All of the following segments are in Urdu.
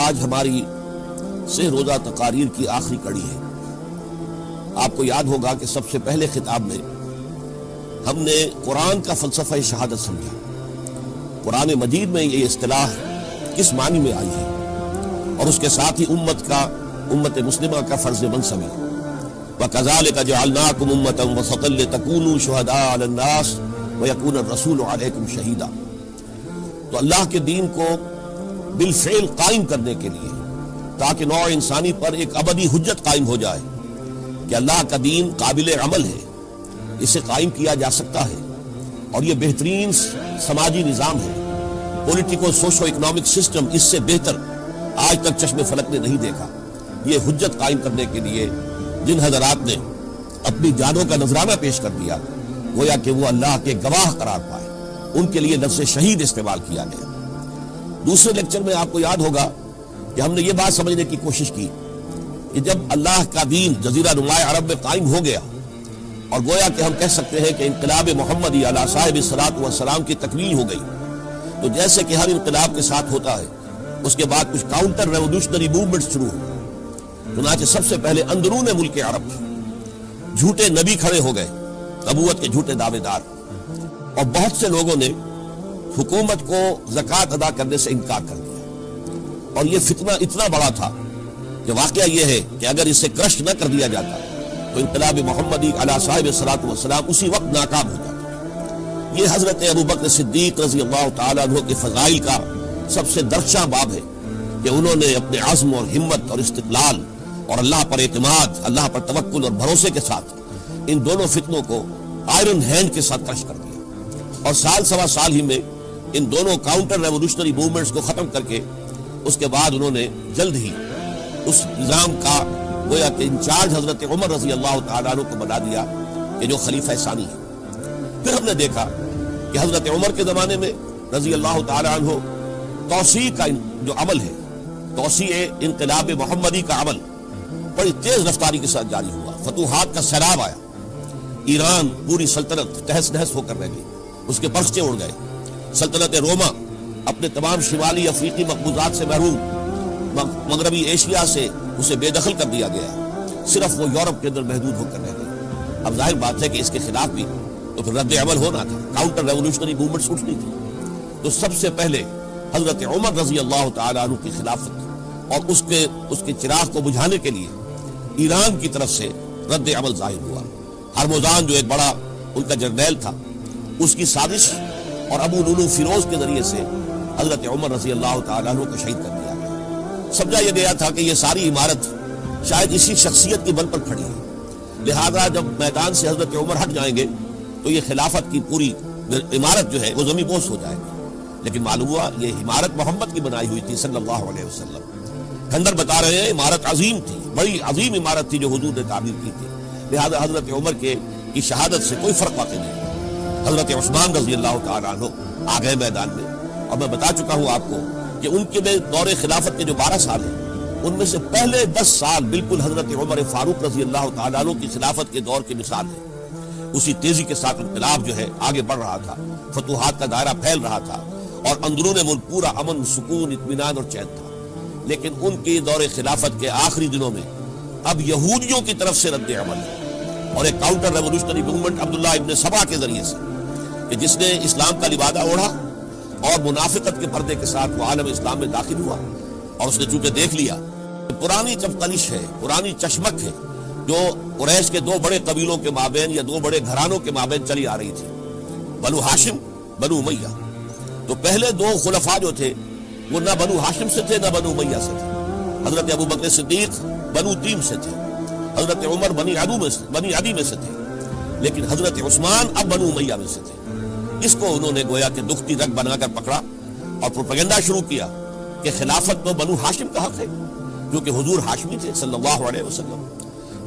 آج ہماری 3 روزہ تقاریر کی آخری کڑی ہے۔ آپ کو یاد ہوگا کہ سب سے پہلے خطاب میں ہم نے قرآن کا فلسفہ شہادت سمجھا۔ قرآن مجید میں یہ اصطلاح کس معنی میں آئی ہے، اور اس کے ساتھ ہی امت مسلمہ کا فرض منصبی وَكَذَلِكَ جَعَلْنَاكُمْ أُمَّةً وَسَطًا لِتَكُونُوا شُهَدَاءَ عَلَى النَّاسِ وَيَكُونَ الرَّسُولُ عَلَيْكُمْ شَهِيدًا۔ تو اللہ کے دین کو بالفعل قائم کرنے کے لیے، تاکہ نوع انسانی پر ایک ابدی حجت قائم ہو جائے کہ اللہ کا دین قابل عمل ہے، اسے قائم کیا جا سکتا ہے، اور یہ بہترین سماجی نظام ہے۔ پولیٹیکو سوشو اکنامک سسٹم اس سے بہتر آج تک چشم فلک نے نہیں دیکھا۔ یہ حجت قائم کرنے کے لیے جن حضرات نے اپنی جانوں کا نذرانہ پیش کر دیا، گویا کہ وہ اللہ کے گواہ قرار پائے، ان کے لیے لفظ شہید استعمال کیا گیا۔ دوسرے لیکچر میں آپ کو یاد ہوگا کہ ہم نے یہ بات سمجھنے کی کوشش کی کہ جب اللہ کا دین جزیرہ نماء عرب میں قائم ہو گیا، اور گویا کہ ہم کہہ سکتے ہیں کہ انقلاب محمدی علی صاحب الصلاۃ والسلام کی تکمیل ہو گئی، تو جیسے کہ ہر انقلاب کے ساتھ ہوتا ہے، اس کے بعد کچھ کاؤنٹر ریولوشنری موومنٹ شروع ہو۔ چنانچہ سب سے پہلے اندرون ملک عرب جھوٹے نبی کھڑے ہو گئے، نبوت کے جھوٹے دعوے دار، اور بہت سے لوگوں نے حکومت کو زکوٰۃ ادا کرنے سے انکار کر دیا، اور یہ فتنہ اتنا بڑا تھا کہ واقعہ یہ ہے کہ اگر اسے کرش نہ کر دیا جاتا تو انقلاب محمدی علی صاحب الصلاۃ والسلام اسی وقت ناکام ہو جاتا۔ یہ حضرت ابوبکر صدیق رضی اللہ تعالیٰ عنہ کے فضائل کا سب سے درخشاں باب ہے کہ انہوں نے اپنے عزم اور ہمت اور استقلال اور اللہ پر اعتماد، اللہ پر توکل اور بھروسے کے ساتھ ان دونوں فتنوں کو آئرن ہینڈ کے ساتھ کرش کر دیا، اور سال سوا سال ہی میں ان دونوں کاؤنٹر ریولوشنری موومنٹس کو ختم کر کے اس کے بعد انہوں نے جلد ہی اس نظام کا گویا کہ انچارج حضرت عمر رضی اللہ تعالیٰ عنہ کو بنا دیا کہ جو خلیفہ ثانی ہے۔ پھر ہم نے دیکھا کہ حضرت عمر کے زمانے میں رضی اللہ تعالیٰ عنہ توسیع کا جو عمل ہے، توسیع انقلاب محمدی کا عمل بڑی تیز رفتاری کے ساتھ جاری ہوا۔ فتوحات کا سیلاب آیا، ایران پوری سلطنت تہس نہس ہو کر رہ گئی، اس کے پرچے اڑ گئے۔ سلطنت روما اپنے تمام شمالی افریقی مقبوضات سے محروم، مغربی ایشیا سے اسے بے دخل کر دیا گیا، صرف وہ یورپ کے اندر محدود ہو کر رہ گئی۔ اب ظاہر بات ہے کہ اس کے خلاف بھی تو پھر رد عمل ہونا تھا، کاؤنٹر ریولوشنری موومنٹس اٹھنی تھی۔ تو سب سے پہلے حضرت عمر رضی اللہ تعالیٰ عنہ کی خلافت اور اس کے چراغ کو بجھانے کے لیے ایران کی طرف سے رد عمل ظاہر ہوا۔ ہرمزان جو ایک بڑا ان کا جرنیل تھا، اس کی سازش اور ابو لولو فیروز کے ذریعے سے حضرت عمر رضی اللہ تعالیٰ عنہ کو شہید کر دیا گیا۔ سمجھا یہ گیا تھا کہ یہ ساری عمارت شاید اسی شخصیت کی بل پر کھڑی ہے، لہذا جب میدان سے حضرت عمر ہٹ جائیں گے تو یہ خلافت کی پوری عمارت جو ہے وہ زمین بوس ہو جائے گی۔ لیکن معلوم ہوا یہ عمارت محمد کی بنائی ہوئی تھی صلی اللہ علیہ وسلم۔ کھنڈر بتا رہے ہیں عمارت عظیم تھی، بڑی عظیم عمارت تھی جو حضور نے تعمیر کی تھی، لہذا حضرت عمر کی شہادت سے کوئی فرق واقع نہیں۔ حضرت عثمان رضی اللہ تعالیٰ عنہ آ گئے میدان میں، اور میں بتا چکا ہوں آپ کو کہ ان کے دور خلافت کے جو 12 سال ہیں، ان میں سے پہلے 10 سال بالکل حضرت عمر فاروق رضی اللہ تعالیٰ عنہ کی خلافت کے دور کی مثال ہے۔ اسی تیزی کے ساتھ انقلاب جو ہے آگے بڑھ رہا تھا، فتوحات کا دائرہ پھیل رہا تھا، اور اندرون ملک پورا امن، سکون، اطمینان اور چین تھا۔ لیکن ان کی دور خلافت کے آخری دنوں میں اب یہودیوں کی طرف سے رد عمل ہے، اور ایک کاؤنٹر ریولوشنری موومنٹ عبداللہ ابن سبا کے ذریعے سے، کہ جس نے اسلام کا لبادہ اوڑھا اور منافقت کے پردے کے ساتھ وہ عالم اسلام میں داخل ہوا، اور اس نے چونکہ دیکھ لیا پرانی چپتلش ہے، پرانی چشمک ہے جو قریش کے 2 بڑے قبیلوں کے مابین یا 2 بڑے گھرانوں کے مابین چلی آ رہی تھی، بنو ہاشم، بنو امیہ۔ تو پہلے 2 خلفاء جو تھے وہ نہ بنو ہاشم سے تھے نہ بنو امیہ سے تھے۔ حضرت ابوبکر صدیق بنو تیم سے تھے، حضرت عمر بنی عدی میں سے تھے، لیکن حضرت عثمان اب بنو امیہ میں سے تھے۔ اس کو انہوں نے گویا کہ دکھتی رگ بنا کر پکڑا اور پروپیگنڈا شروع کیا کہ خلافت تو بنو ہاشم کا حق ہے، جو کہ حضور ہاشمی تھے صلی اللہ علیہ وسلم۔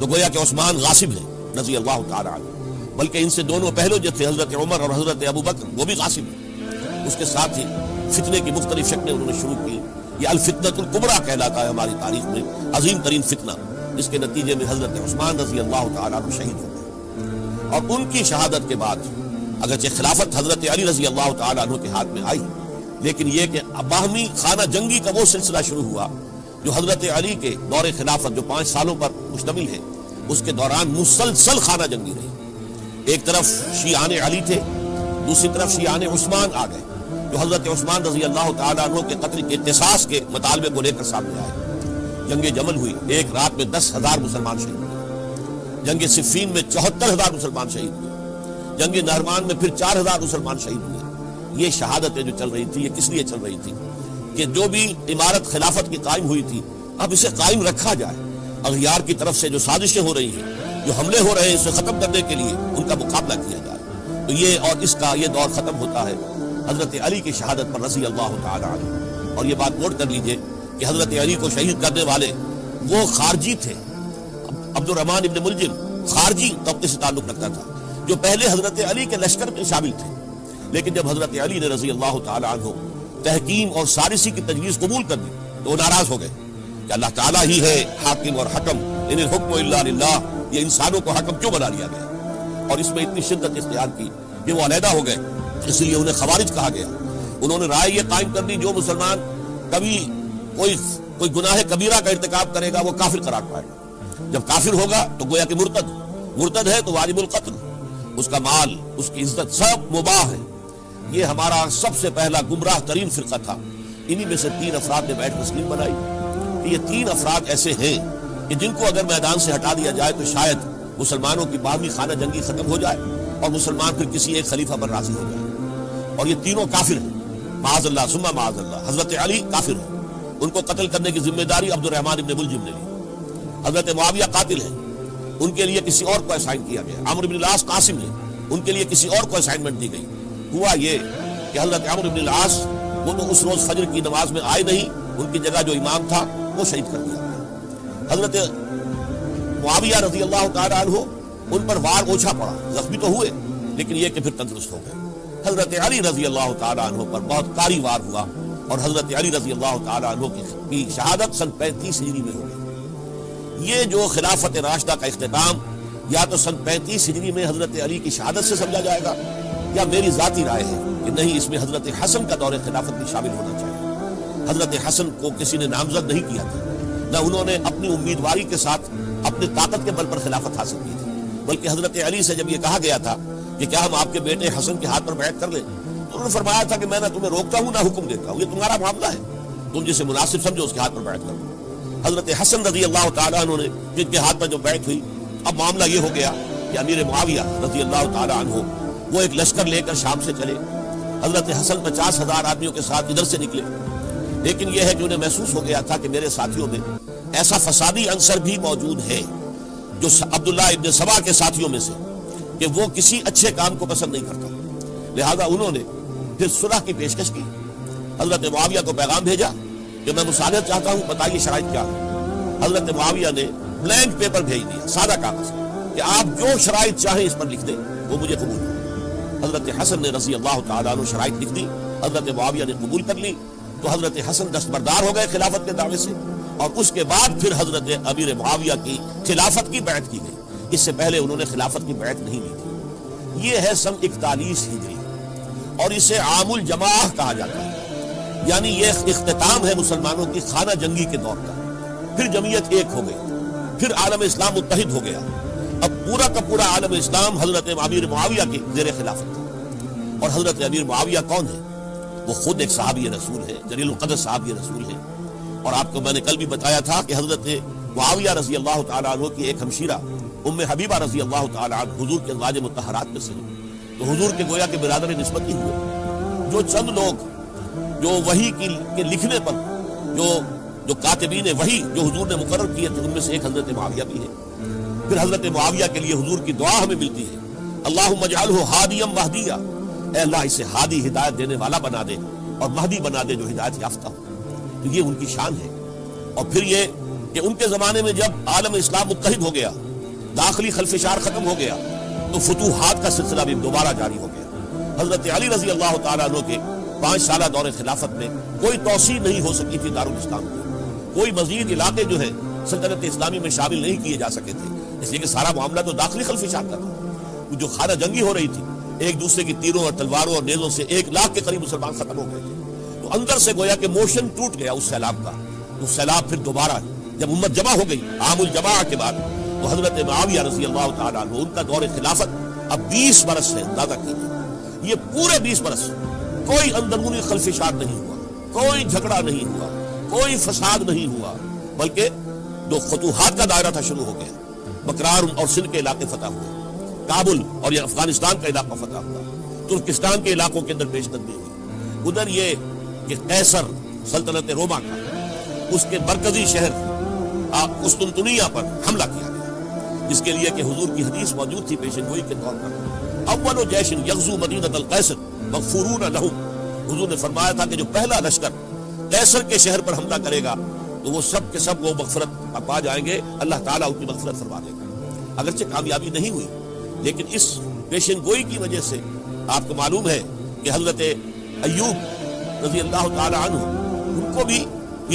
تو گویا کہ عثمان غاصب ہے رضی اللہ تعالیٰ عنہ، بلکہ ان سے دونوں پہلو جو تھے حضرت عمر اور حضرت ابوبکر وہ بھی غاصب ہیں۔ اس کے ساتھ ہی فتنے کی مختلف شکلیں انہوں نے شروع کی۔ یہ الفتنۃ الکبریٰ کہلاتا ہے ہماری تاریخ میں، عظیم ترین فتنہ، جس کے نتیجے میں حضرت عثمان رضی اللہ تعالیٰ عنہ شہید ہو گئے۔ اور ان کی شہادت کے بعد اگرچہ خلافت حضرت علی رضی اللہ تعالیٰ عنہ کے ہاتھ میں آئی، لیکن یہ کہ باہمی خانہ جنگی کا وہ سلسلہ شروع ہوا جو حضرت علی کے دور خلافت جو 5 سالوں پر مشتمل ہے، اس کے دوران مسلسل خانہ جنگی رہی۔ ایک طرف شیعان علی تھے، دوسری طرف شیعان عثمان آ گئے جو حضرت عثمان رضی اللہ تعالیٰ عنہ کے قتل کے قصاص کے مطالبے کو لے کر سامنے آئے۔ جنگ جمل ہوئی، ایک رات میں 10,000 مسلمان شہید ہوئے۔ جنگ صفین میں 74,000 مسلمان شہید ہوئے۔ جنگ نہروان میں پھر 4,000 مسلمان شہید ہوئے۔ یہ شہادتیں جو چل رہی تھی یہ کس لیے چل رہی تھی کہ جو بھی عمارت خلافت کی قائم ہوئی تھی اب اسے قائم رکھا جائے۔ اغیار کی طرف سے جو سازشیں ہو رہی ہیں، جو حملے ہو رہے ہیں، اسے ختم کرنے کے لیے ان کا مقابلہ کیا جائے۔ تو یہ اور اس کا یہ دور ختم ہوتا ہے حضرت علی کی شہادت پر رضی اللہ تعالی عنہ۔ اور یہ بات نوٹ کر لیجئے کہ حضرت علی کو شہید کرنے والے وہ خارجی تھے۔ عبد الرحمن ابن ملجم خارجی طبقے سے تعلق رکھتا تھا جو پہلے حضرت علی کے لشکر میں شامل تھے، لیکن جب حضرت علی نے رضی اللہ تعالی عنہ تحکیم اور سارسی کی تجویز قبول کر دی تو وہ ناراض ہو گئے کہ اللہ تعالیٰ ہی ہے حاکم اور حکم، ان الحکم الا للہ، یہ انسانوں کو حکم کیوں بنا لیا گیا؟ اور اس میں اتنی شدت اختیار کی کہ وہ علیحدہ ہو گئے، اس لیے انہیں خوارج کہا گیا۔ انہوں نے رائے یہ قائم کر دی جو مسلمان کبھی کوئی گناہ کبیرہ کا ارتکاب کرے گا وہ کافر قرار پائے گا، جب کافر ہوگا تو گویا کہ مرتد ہے تو واجب القتل، اس کا مال، اس کی عزت سب مباح ہے۔ یہ ہمارا سب سے پہلا گمراہ ترین فرقہ تھا۔ انہی میں سے 3 افراد نے بیٹھ کر تسلیم بنائی کہ یہ 3 افراد ایسے ہیں کہ جن کو اگر میدان سے ہٹا دیا جائے تو شاید مسلمانوں کی باہمی خانہ جنگی ختم ہو جائے اور مسلمان پھر کسی ایک خلیفہ پر راضی ہو جائے۔ اور یہ تینوں کافر ہیں، معاذ اللہ ثم معاذ اللہ۔ حضرت علی کافر ہیں، ان کو قتل کرنے کی ذمہ داری عبد الرحمن ابن ملجم نے لی۔ حضرت معاویہ قاتل ہیں، ان کے لیے کسی اور کو اسائن کیا گیا۔ عمرو بن العاص قاسم ہیں، ان کے لیے کسی اور کو اسائنمنٹ دی گئی۔ ہوا یہ کہ حضرت عمرو بن العاص وہ تو اس روز فجر کی نماز میں آئے نہیں، ان کی جگہ جو امام تھا وہ شہید کر دیا گیا۔ حضرت معاویہ رضی اللہ تعالی عنہ ان پر وار اوچھا پڑا، زخمی تو ہوئے لیکن یہ کہ پھر تندرست ہو گئے۔ حضرت علی رضی اللہ تعالی عنہ پر بہت کاری وار ہوا اور حضرت علی رضی اللہ تعالی عنہ کی شہادت سن 35 ہجری میں ہو گئی۔ یہ جو خلافت راشدہ کا اختتام یا تو سن 35 ہجری میں حضرت علی کی شہادت سے سمجھا جائے گا، یا میری ذاتی رائے ہے کہ نہیں، اس میں حضرت حسن کا دور خلافت بھی شامل ہونا چاہیے۔ حضرت حسن کو کسی نے نامزد نہیں کیا تھا، نہ انہوں نے اپنی امیدواری کے ساتھ اپنی طاقت کے بل پر خلافت حاصل کی تھی، بلکہ حضرت علی سے جب یہ کہا گیا تھا کہ کیا ہم آپ کے بیٹے حسن کے ہاتھ پر بیعت کر لیں، تو انہوں نے فرمایا تھا کہ میں نہ تمہیں روکتا ہوں نہ حکم دیتا ہوں، یہ تمہارا معاملہ ہے، تم جسے مناسب سمجھو اس کے ہاتھ پر بیعت کرو۔ حضرت حسن رضی اللہ تعالیٰ عنہ نے جن کے ہاتھ پر جو بیعت ہوئی، اب معاملہ یہ ہو گیا کہ امیر معاویہ رضی اللہ تعالیٰ عنہ وہ ایک لشکر لے کر شام سے چلے۔ حضرت حسن 50,000 آدمیوں کے ساتھ ادھر سے نکلے، لیکن یہ ہے کہ انہیں محسوس ہو گیا تھا کہ میرے ساتھیوں میں ایسا فسادی عنصر بھی موجود ہے جو عبداللہ ابن سبا کے ساتھیوں میں سے، کہ وہ کسی اچھے کام کو پسند نہیں کرتا، لہذا انہوں نے پھر صلح کی پیشکش کی۔ حضرت معاویہ کو پیغام بھیجا کہ میں مصالحت چاہتا ہوں، بتائیے شرائط کیا ہے۔ حضرت معاویہ نے بلینک پیپر بھیج دیا، سادہ کاغذ، کہ آپ جو شرائط چاہیں اس پر لکھ دیں، وہ مجھے قبول ہے۔ حضرت حسن نے رضی اللہ تعالیٰ عنہ شرائط لکھ دی، حضرت معاویہ نے قبول کر لی، تو حضرت حسن دستبردار ہو گئے خلافت کے دعوے سے، اور اس کے بعد پھر حضرت امیر معاویہ کی خلافت کی بیعت کی گئی۔ اس سے پہلے انہوں نے خلافت کی بیعت نہیں لی تھی۔ یہ ہے سن 41 ہجری، اور اسے عام الجماع کہا جاتا ہے، یعنی یہ اختتام ہے مسلمانوں کی خانہ جنگی کے دور کا۔ پھر جمعیت ایک ہو گئی، پھر عالم اسلام متحد ہو گیا۔ اب پورا کا پورا عالم اسلام حضرت امیر معاویہ کے زیر خلافت تھا۔ اور حضرت امیر معاویہ کون ہے؟ وہ خود ایک صحابی رسول ہے، جلیل القدر صحابی رسول ہے۔ اور آپ کو میں نے کل بھی بتایا تھا کہ حضرت معاویہ رضی اللہ تعالیٰ عنہ کی ایک ہمشیرہ ام حبیبہ رضی اللہ تعالیٰ عنہ حضور کے ازواج مطہرات میں سے، تو حضور کے گویا کے برادر نسبت ہی ہوئے۔ جو چند لوگ جو وحی کے لکھنے پر جو کاتبین وحی جو حضور نے مقرر کیے تھے، ان میں سے ایک حضرت معاویہ بھی ہے۔ پھر حضرت معاویہ کے لیے حضور کی دعا ہمیں ملتی ہے، اللہم اجعلہ ہادیا مہدیا، اے اللہ اسے ہادی ہدایت دینے والا بنا دے اور مہدی بنا دے جو ہدایت یافتہ ہو۔ تو یہ ان کی شان ہے۔ اور پھر یہ کہ ان کے زمانے میں جب عالم اسلام متحد ہو گیا، داخلی خلفشار ختم ہو گیا، تو فتوحات کا سلسلہ بھی دوبارہ جاری ہو گیا۔ حضرت علی رضی اللہ تعالیٰ عنہ کے 5 سالہ دور خلافت میں کوئی توسیع نہیں ہو سکی تھی دارالاسلام کی، کوئی مزید علاقے جو ہے سلطنت اسلامی میں شامل نہیں کیے جا سکے تھے، اس لیے کہ سارا معاملہ تو داخلی خلفشار کا تھا۔ جو خانہ جنگی ہو رہی تھی، ایک دوسرے کی تیروں اور تلواروں اور نیزوں سے 1 لاکھ کے قریب مسلمان ختم ہو گئے تھے۔ تو اندر سے گویا کہ موشن ٹوٹ گیا اس سیلاب کا. اس سیلاب پھر دوبارہ جب امت جمع ہو گئی عام الجماع کے بعد تو حضرت معاویہ رضی اللہ تعالیٰ عنہ ان کا دور خلافت اب 20 برس سے اندازہ کیجیے. یہ پورے 20 برس کوئی اندرونی خلفشات نہیں ہوا, کوئی جھگڑا نہیں ہوا, کوئی فساد نہیں ہوا, بلکہ جو فتوحات کا دائرہ تھا شروع ہو گیا. بکرار اور سندھ کے علاقے فتح ہوئے, کابل اور یہ افغانستان کا علاقہ فتح ہوا, ترکستان کے علاقوں کے اندر پیش قدمی ہوئی. ادھر یہ کہ قیصر سلطنت روما کا اس کے مرکزی شہر قسطنطنیہ پر حملہ کیا گیا, جس کے لیے کہ حضور کی حدیث موجود تھی پیشن گوئی کے طور پر, اول جیش یغزو مدینۃ القیصر مغفورون لہم. حضور نے فرمایا تھا کہ جو پہلا لشکر قیصر کے شہر پر حملہ کرے گا تو وہ سب کے سب وہ مغفرت پا جائیں گے, اللہ تعالیٰ ان کی مغفرت فرما دے گا. اگرچہ کامیابی نہیں ہوئی, لیکن اس پیشن گوئی کی وجہ سے آپ کو معلوم ہے کہ حضرت ایوب رضی اللہ تعالیٰ عنہ ان کو بھی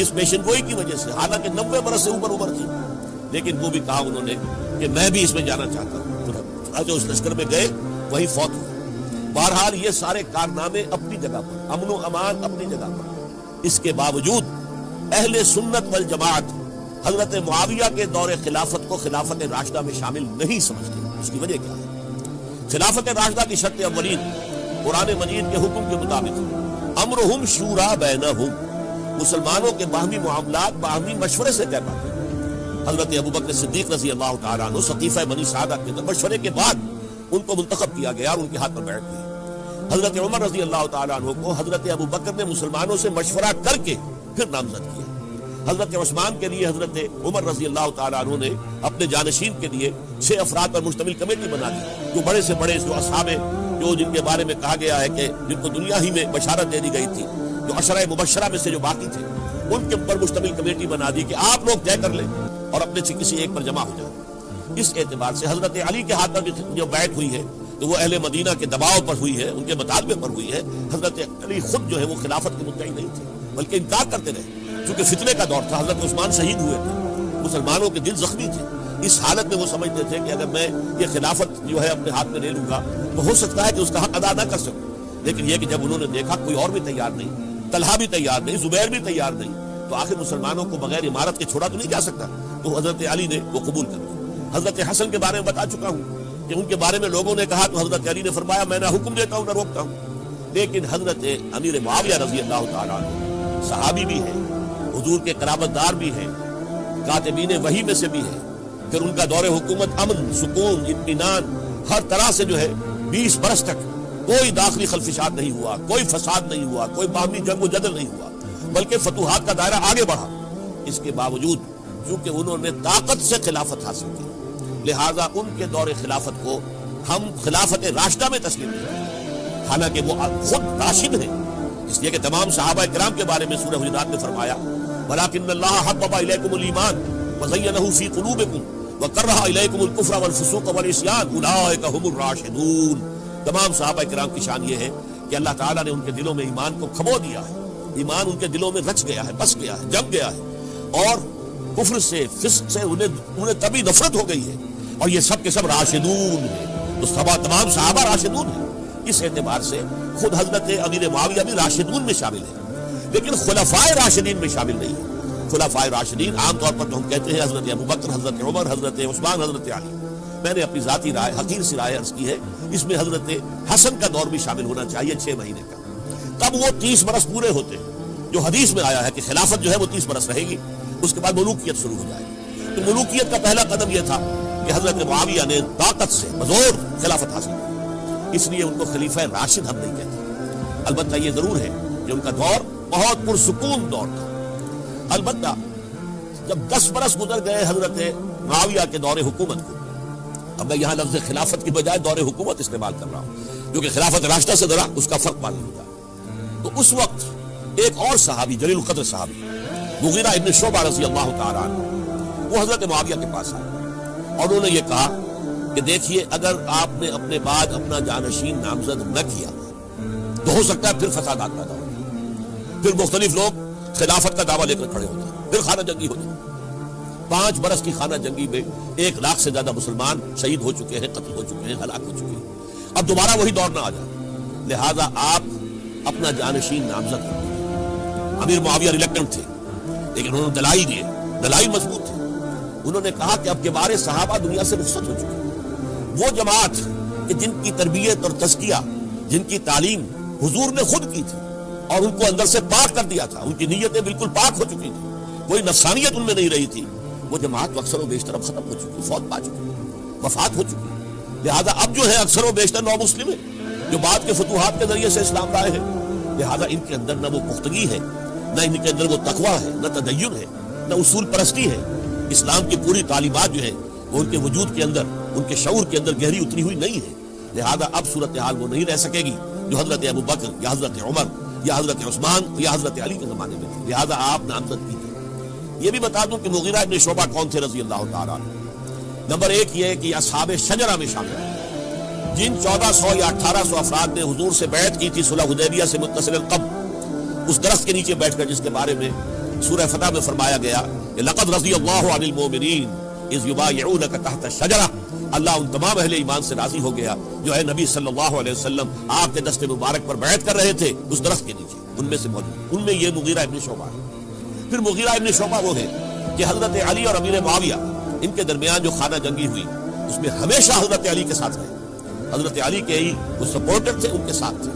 اس پیشن گوئی کی وجہ سے, حالانکہ 90 برس سے اوپر عمر تھی, لیکن وہ بھی کہا انہوں نے کہ میں بھی اس میں جانا چاہتا ہوں. جو اس لشکر میں گئے وہی فوت ہوئے. بہرحال یہ سارے کارنامے اپنی جگہ پر, امن و امان اپنی جگہ پر. اس کے باوجود اہل سنت والجماعت حضرت معاویہ کے دور خلافت کو خلافت راشدہ میں شامل نہیں سمجھتے. اس کی وجہ کیا ہے؟ خلافت راشدہ کی شرط اولین قرآن مجید کے حکم کے مطابق امرہم شورا بینہم, مسلمانوں کے باہمی معاملات باہمی مشورے سے طے پاتے ہیں. حضرت ابوبکر صدیق رضی اللہ تعالیٰ عنہ سقیفہ بنی سعدہ کے اندر مشورے کے بعد ان کو منتخب کیا گیا اور ان کے ہاتھ پر بیعت ہوئی. حضرت عمر رضی اللہ تعالیٰ عنہ کو حضرت ابوبکر نے مسلمانوں سے مشورہ کر کے پھر نامزد کیا. حضرت عثمان کے لیے حضرت عمر رضی اللہ تعالیٰ عنہ نے اپنے جانشین کے لیے 6 افراد پر مشتمل کمیٹی بنا دی, جو بڑے سے بڑے جو اصحاب جو جن کے بارے میں کہا گیا ہے کہ جن کو دنیا ہی میں بشارت دے دی گئی تھی, جو عشرہ مبشرہ میں سے جو باقی تھے, ان کے اوپر مشتمل کمیٹی بنا دی کہ آپ لوگ طے کر لیں اور اپنے سے کسی ایک پر جمع ہو جائیں. اس اعتبار سے حضرت علی کے ہاتھ پر جو بیعت ہوئی ہے تو وہ اہل مدینہ کے دباؤ پر ہوئی ہے, ان کے مطالبے پر ہوئی ہے. حضرت علی خود جو ہے وہ خلافت کے مدعی نہیں تھے, بلکہ انکار کرتے رہے, چونکہ فتنے کا دور تھا. حضرت عثمان شہید ہوئے تھے, مسلمانوں کے دل زخمی تھے. اس حالت میں وہ سمجھتے تھے کہ اگر میں یہ خلافت جو ہے اپنے ہاتھ میں لے لوں گا تو ہو سکتا ہے کہ اس کا حق ادا نہ کر سکوں. لیکن یہ کہ جب انہوں نے دیکھا کوئی اور بھی تیار نہیں, طلحہ بھی تیار نہیں, زبیر بھی تیار نہیں, تو آخر مسلمانوں کو بغیر امارت کے چھوڑا تو نہیں جا سکتا. تو حضرت علی نے وہ قبول کر لیا. حضرت حسن کے بارے میں بتا چکا ہوں کہ ان کے بارے میں لوگوں نے کہا تو حضرت علی نے فرمایا میں نہ حکم دیتا ہوں نہ روکتا ہوں. لیکن حضرت امیر معاویہ رضی اللہ تعالیٰ عنہ صحابی بھی ہے, حضور کے قرابت دار بھی ہیں, کاتبین وحی میں سے بھی ہے. پھر ان کا دور حکومت امن, سکون, اطمینان ہر طرح سے جو ہے 20 برس تک کوئی داخلی خلفشات نہیں ہوا, کوئی فساد نہیں ہوا, کوئی باہمی جنگ و جدل نہیں ہوا, بلکہ فتوحات کا دائرہ آگے بڑھا. اس کے باوجود چونکہ انہوں نے طاقت سے خلافت حاصل کی, لہذا ان کے دور خلافت کو ہم خلافت راشدہ میں تسلیم کیا, حالانکہ وہ خود راشد ہیں. اس لیے کہ تمام صحابہ کرام کے بارے میں سورہ حجرات میں فرمایا وَلَٰكِنَّ اللَّهَ حَبَّبَ إِلَيْكُمُ الْإِيمَانَ وَزَيَّنَهُ فِي قُلُوبِكُمْ وَكَرَّهَ إِلَيْكُمُ الْكُفْرَ وَالْفُسُوقَ وَالْعِصْيَانَ أُولَٰئِكَ هُمُ الرَّاشِدُونَ. تمام صحابہ کرام کی شان یہ ہے کہ اللہ تعالیٰ نے ان کے دلوں میں ایمان کو کھبو دیا ہے, ایمان ان کے دلوں میں رچ گیا ہے, بس گیا ہے, جم گیا ہے, اور کفر سے فسق سے انہیں تبھی نفرت ہو گئی ہے. اور یہ سب کے سب راشدون ہیں, تو تمام صحابہ راشدون ہیں. اس اعتبار سے خود حضرت امیر معاویہ بھی راشدون میں شامل ہے, لیکن خلفائے راشدین میں شامل نہیں ہے. خلفائے راشدین عام طور پر جو ہم کہتے ہیں حضرت ابوبکر, حضرت عمر, حضرت عثمان, حضرت علی. میں نے اپنی ذاتی رائے, حقیر سی رائے عرض کی ہے, اس میں حضرت حسن کا دور بھی شامل ہونا چاہیے 6 مہینے کا. تب وہ 30 برس پورے ہوتے ہیں جو حدیث میں آیا ہے کہ خلافت جو ہے وہ 30 برس رہے گی, اس کے بعد ملوکیت شروع ہو جائے گی. تو ملوکیت کا پہلا قدم یہ تھا کہ حضرت معاویہ نے طاقت سے بزور خلافت حاصل کی, اس لیے ان کو خلیفہ راشد ہم نہیں کہتے. البتہ یہ ضرور ہے کہ ان کا دور بہت پرسکون دور تھا. البتہ جب 10 برس گزر گئے حضرت معاویہ کے دور حکومت کو, اب میں یہاں لفظ خلافت کی بجائے دور حکومت استعمال کر رہا ہوں, جو کہ خلافت راشدہ سے ذرا اس کا فرق معلوم ہوتا. تو اس وقت ایک اور صحابی, جلیل القدر صحابی مغیرہ ابن شعبہ رضی اللہ تعالیٰ عنہ, وہ حضرت معاویہ کے پاس آئے اور انہوں نے یہ کہا کہ دیکھیے اگر آپ نے اپنے بعد اپنا جانشین نامزد نہ کیا تو ہو سکتا ہے پھر فسادات پیدا ہو, پھر مختلف لوگ خلافت کا دعویٰ لے کر کھڑے ہوتے ہیں, پھر خانہ جنگی ہو جائے. 5 برس کی خانہ جنگی میں 1 لاکھ سے زیادہ مسلمان شہید ہو چکے ہیں, قتل ہو چکے ہیں, ہلاک ہو چکے ہیں. اب دوبارہ وہی دور نہ آ جائے, لہذا آپ اپنا جانشین نامزد کریں. امیر معاویہ ریلیکٹنٹ تھے، لیکن انہوں نے دلائل دیے، دلائل مضبوط تھے. انہوں نے کہا کہ اب کبار صحابہ دنیا سے رخصت ہو چکے. وہ جماعت کہ جن کی تربیت اور تزکیہ، جن کی تعلیم حضور نے خود کی تھی اور ان کو اندر سے پاک کر دیا تھا، ان کی نیتیں بالکل پاک ہو چکی تھی، کوئی نفسانیت ان میں نہیں رہی تھی، وہ جماعت اکثر و بیشتر اب ختم ہو چکی، فوت پا چکی، وفات ہو چکی. لہذا اب جو ہے اکثر و بیشتر نو مسلم ہیں جو بعد کے فتوحات کے ذریعے سے اسلام لائے ہیں. لہذا ان کے اندر نہ وہ پختگی ہے، نہ ان کے اندر وہ تقویٰ ہے، نہ تدین ہے، نہ اصول پرستی ہے. اسلام کی پوری تعلیمات جو ہے وہ ان کے وجود کے اندر، ان کے شعور کے اندر گہری اتری ہوئی نہیں ہے. لہذا اب صورتحال وہ نہیں رہ سکے گی جو حضرت ابو بکر یا حضرت عمر یا حضرت عثمان یا حضرت علی کے زمانے میں تھی. لہذا آپ نامزد کیجیے. یہ بھی بتا دوں کہ مغیرہ ابن شعبہ کون تھے رضی اللہ تعالیٰ عنہ. نمبر ایک یہ ہے کہ اصحاب شجرہ میں شامل ہیں، جن 1400 یا 1800 افراد نے حضور سے بیعت کی تھی صلح حدیبیہ سے متصل قبل، اس درخت کے نیچے بیٹھ کر جس کے بارے میں سورہ فتح میں فرمایا گیا کہ لقد رضی اللہ عن المؤمنین اذ یبایعونک تحت الشجرہ. اللہ ان تمام اہل ایمان سے راضی ہو گیا جو ہے نبی صلی اللہ علیہ وسلم آپ کے دست مبارک پر بیعت کر رہے تھے اس درخت کے نیچے. ان میں سے موجود، ان میں یہ مغیرہ ابن شعبہ ہے. پھر مغیرہ ابن شعبہ وہ ہے کہ حضرت علی اور امیر معاویہ ان کے درمیان جو خانہ جنگی ہوئی اس میں ہمیشہ حضرت علی کے ساتھ رہے، حضرت علی کے ہی وہ سپورٹر تھے، ان کے ساتھ تھے.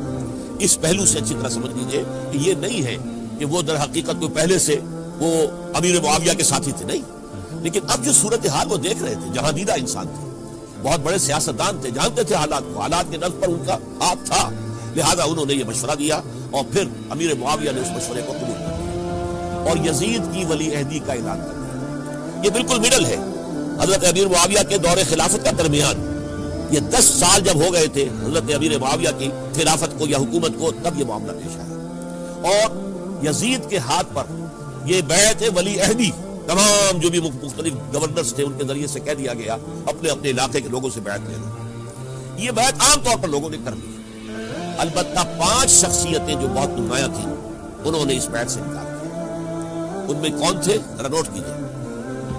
اس پہلو سے اچھی طرح سمجھ لیجئے کہ یہ نہیں ہے کہ وہ در حقیقت کو پہلے سے وہ امیر معاویہ کے ساتھی تھے، نہیں. لیکن اب جو صورتحال وہ دیکھ رہے تھے، جہاں دیدہ انسان تھے، بہت بڑے سیاستدان تھے، جانتے تھے حالات کو، حالات کے نظر پر ان کا ہاتھ تھا. لہذا انہوں نے یہ مشورہ دیا اور پھر امیر معاویہ نے اس مشورے کو قبول کر لیا اور یزید کی ولی عہدی کا اعلان کر دیا. یہ بالکل مڈل ہے حضرت امیر معاویہ کے دور خلافت کا درمیان. یہ 10 سال جب ہو گئے تھے حضرت امیر معاویہ کی خلافت کو یا حکومت کو، تب یہ معاملہ پیش آیا اور یزید کے ہاتھ پر یہ بیعت ولی عہدی تمام جو بھی مختلف گورنرز تھے ان کے ذریعے سے کہہ دیا گیا اپنے اپنے علاقے کے لوگوں سے بیعت لینا. یہ بیعت عام طور پر لوگوں نے کر لی. البتہ 5 شخصیتیں جو بہت نمایاں تھیں انہوں نے اس بیعت سے انکار کیا. ان میں کون تھے ذرا نوٹ کیجیے.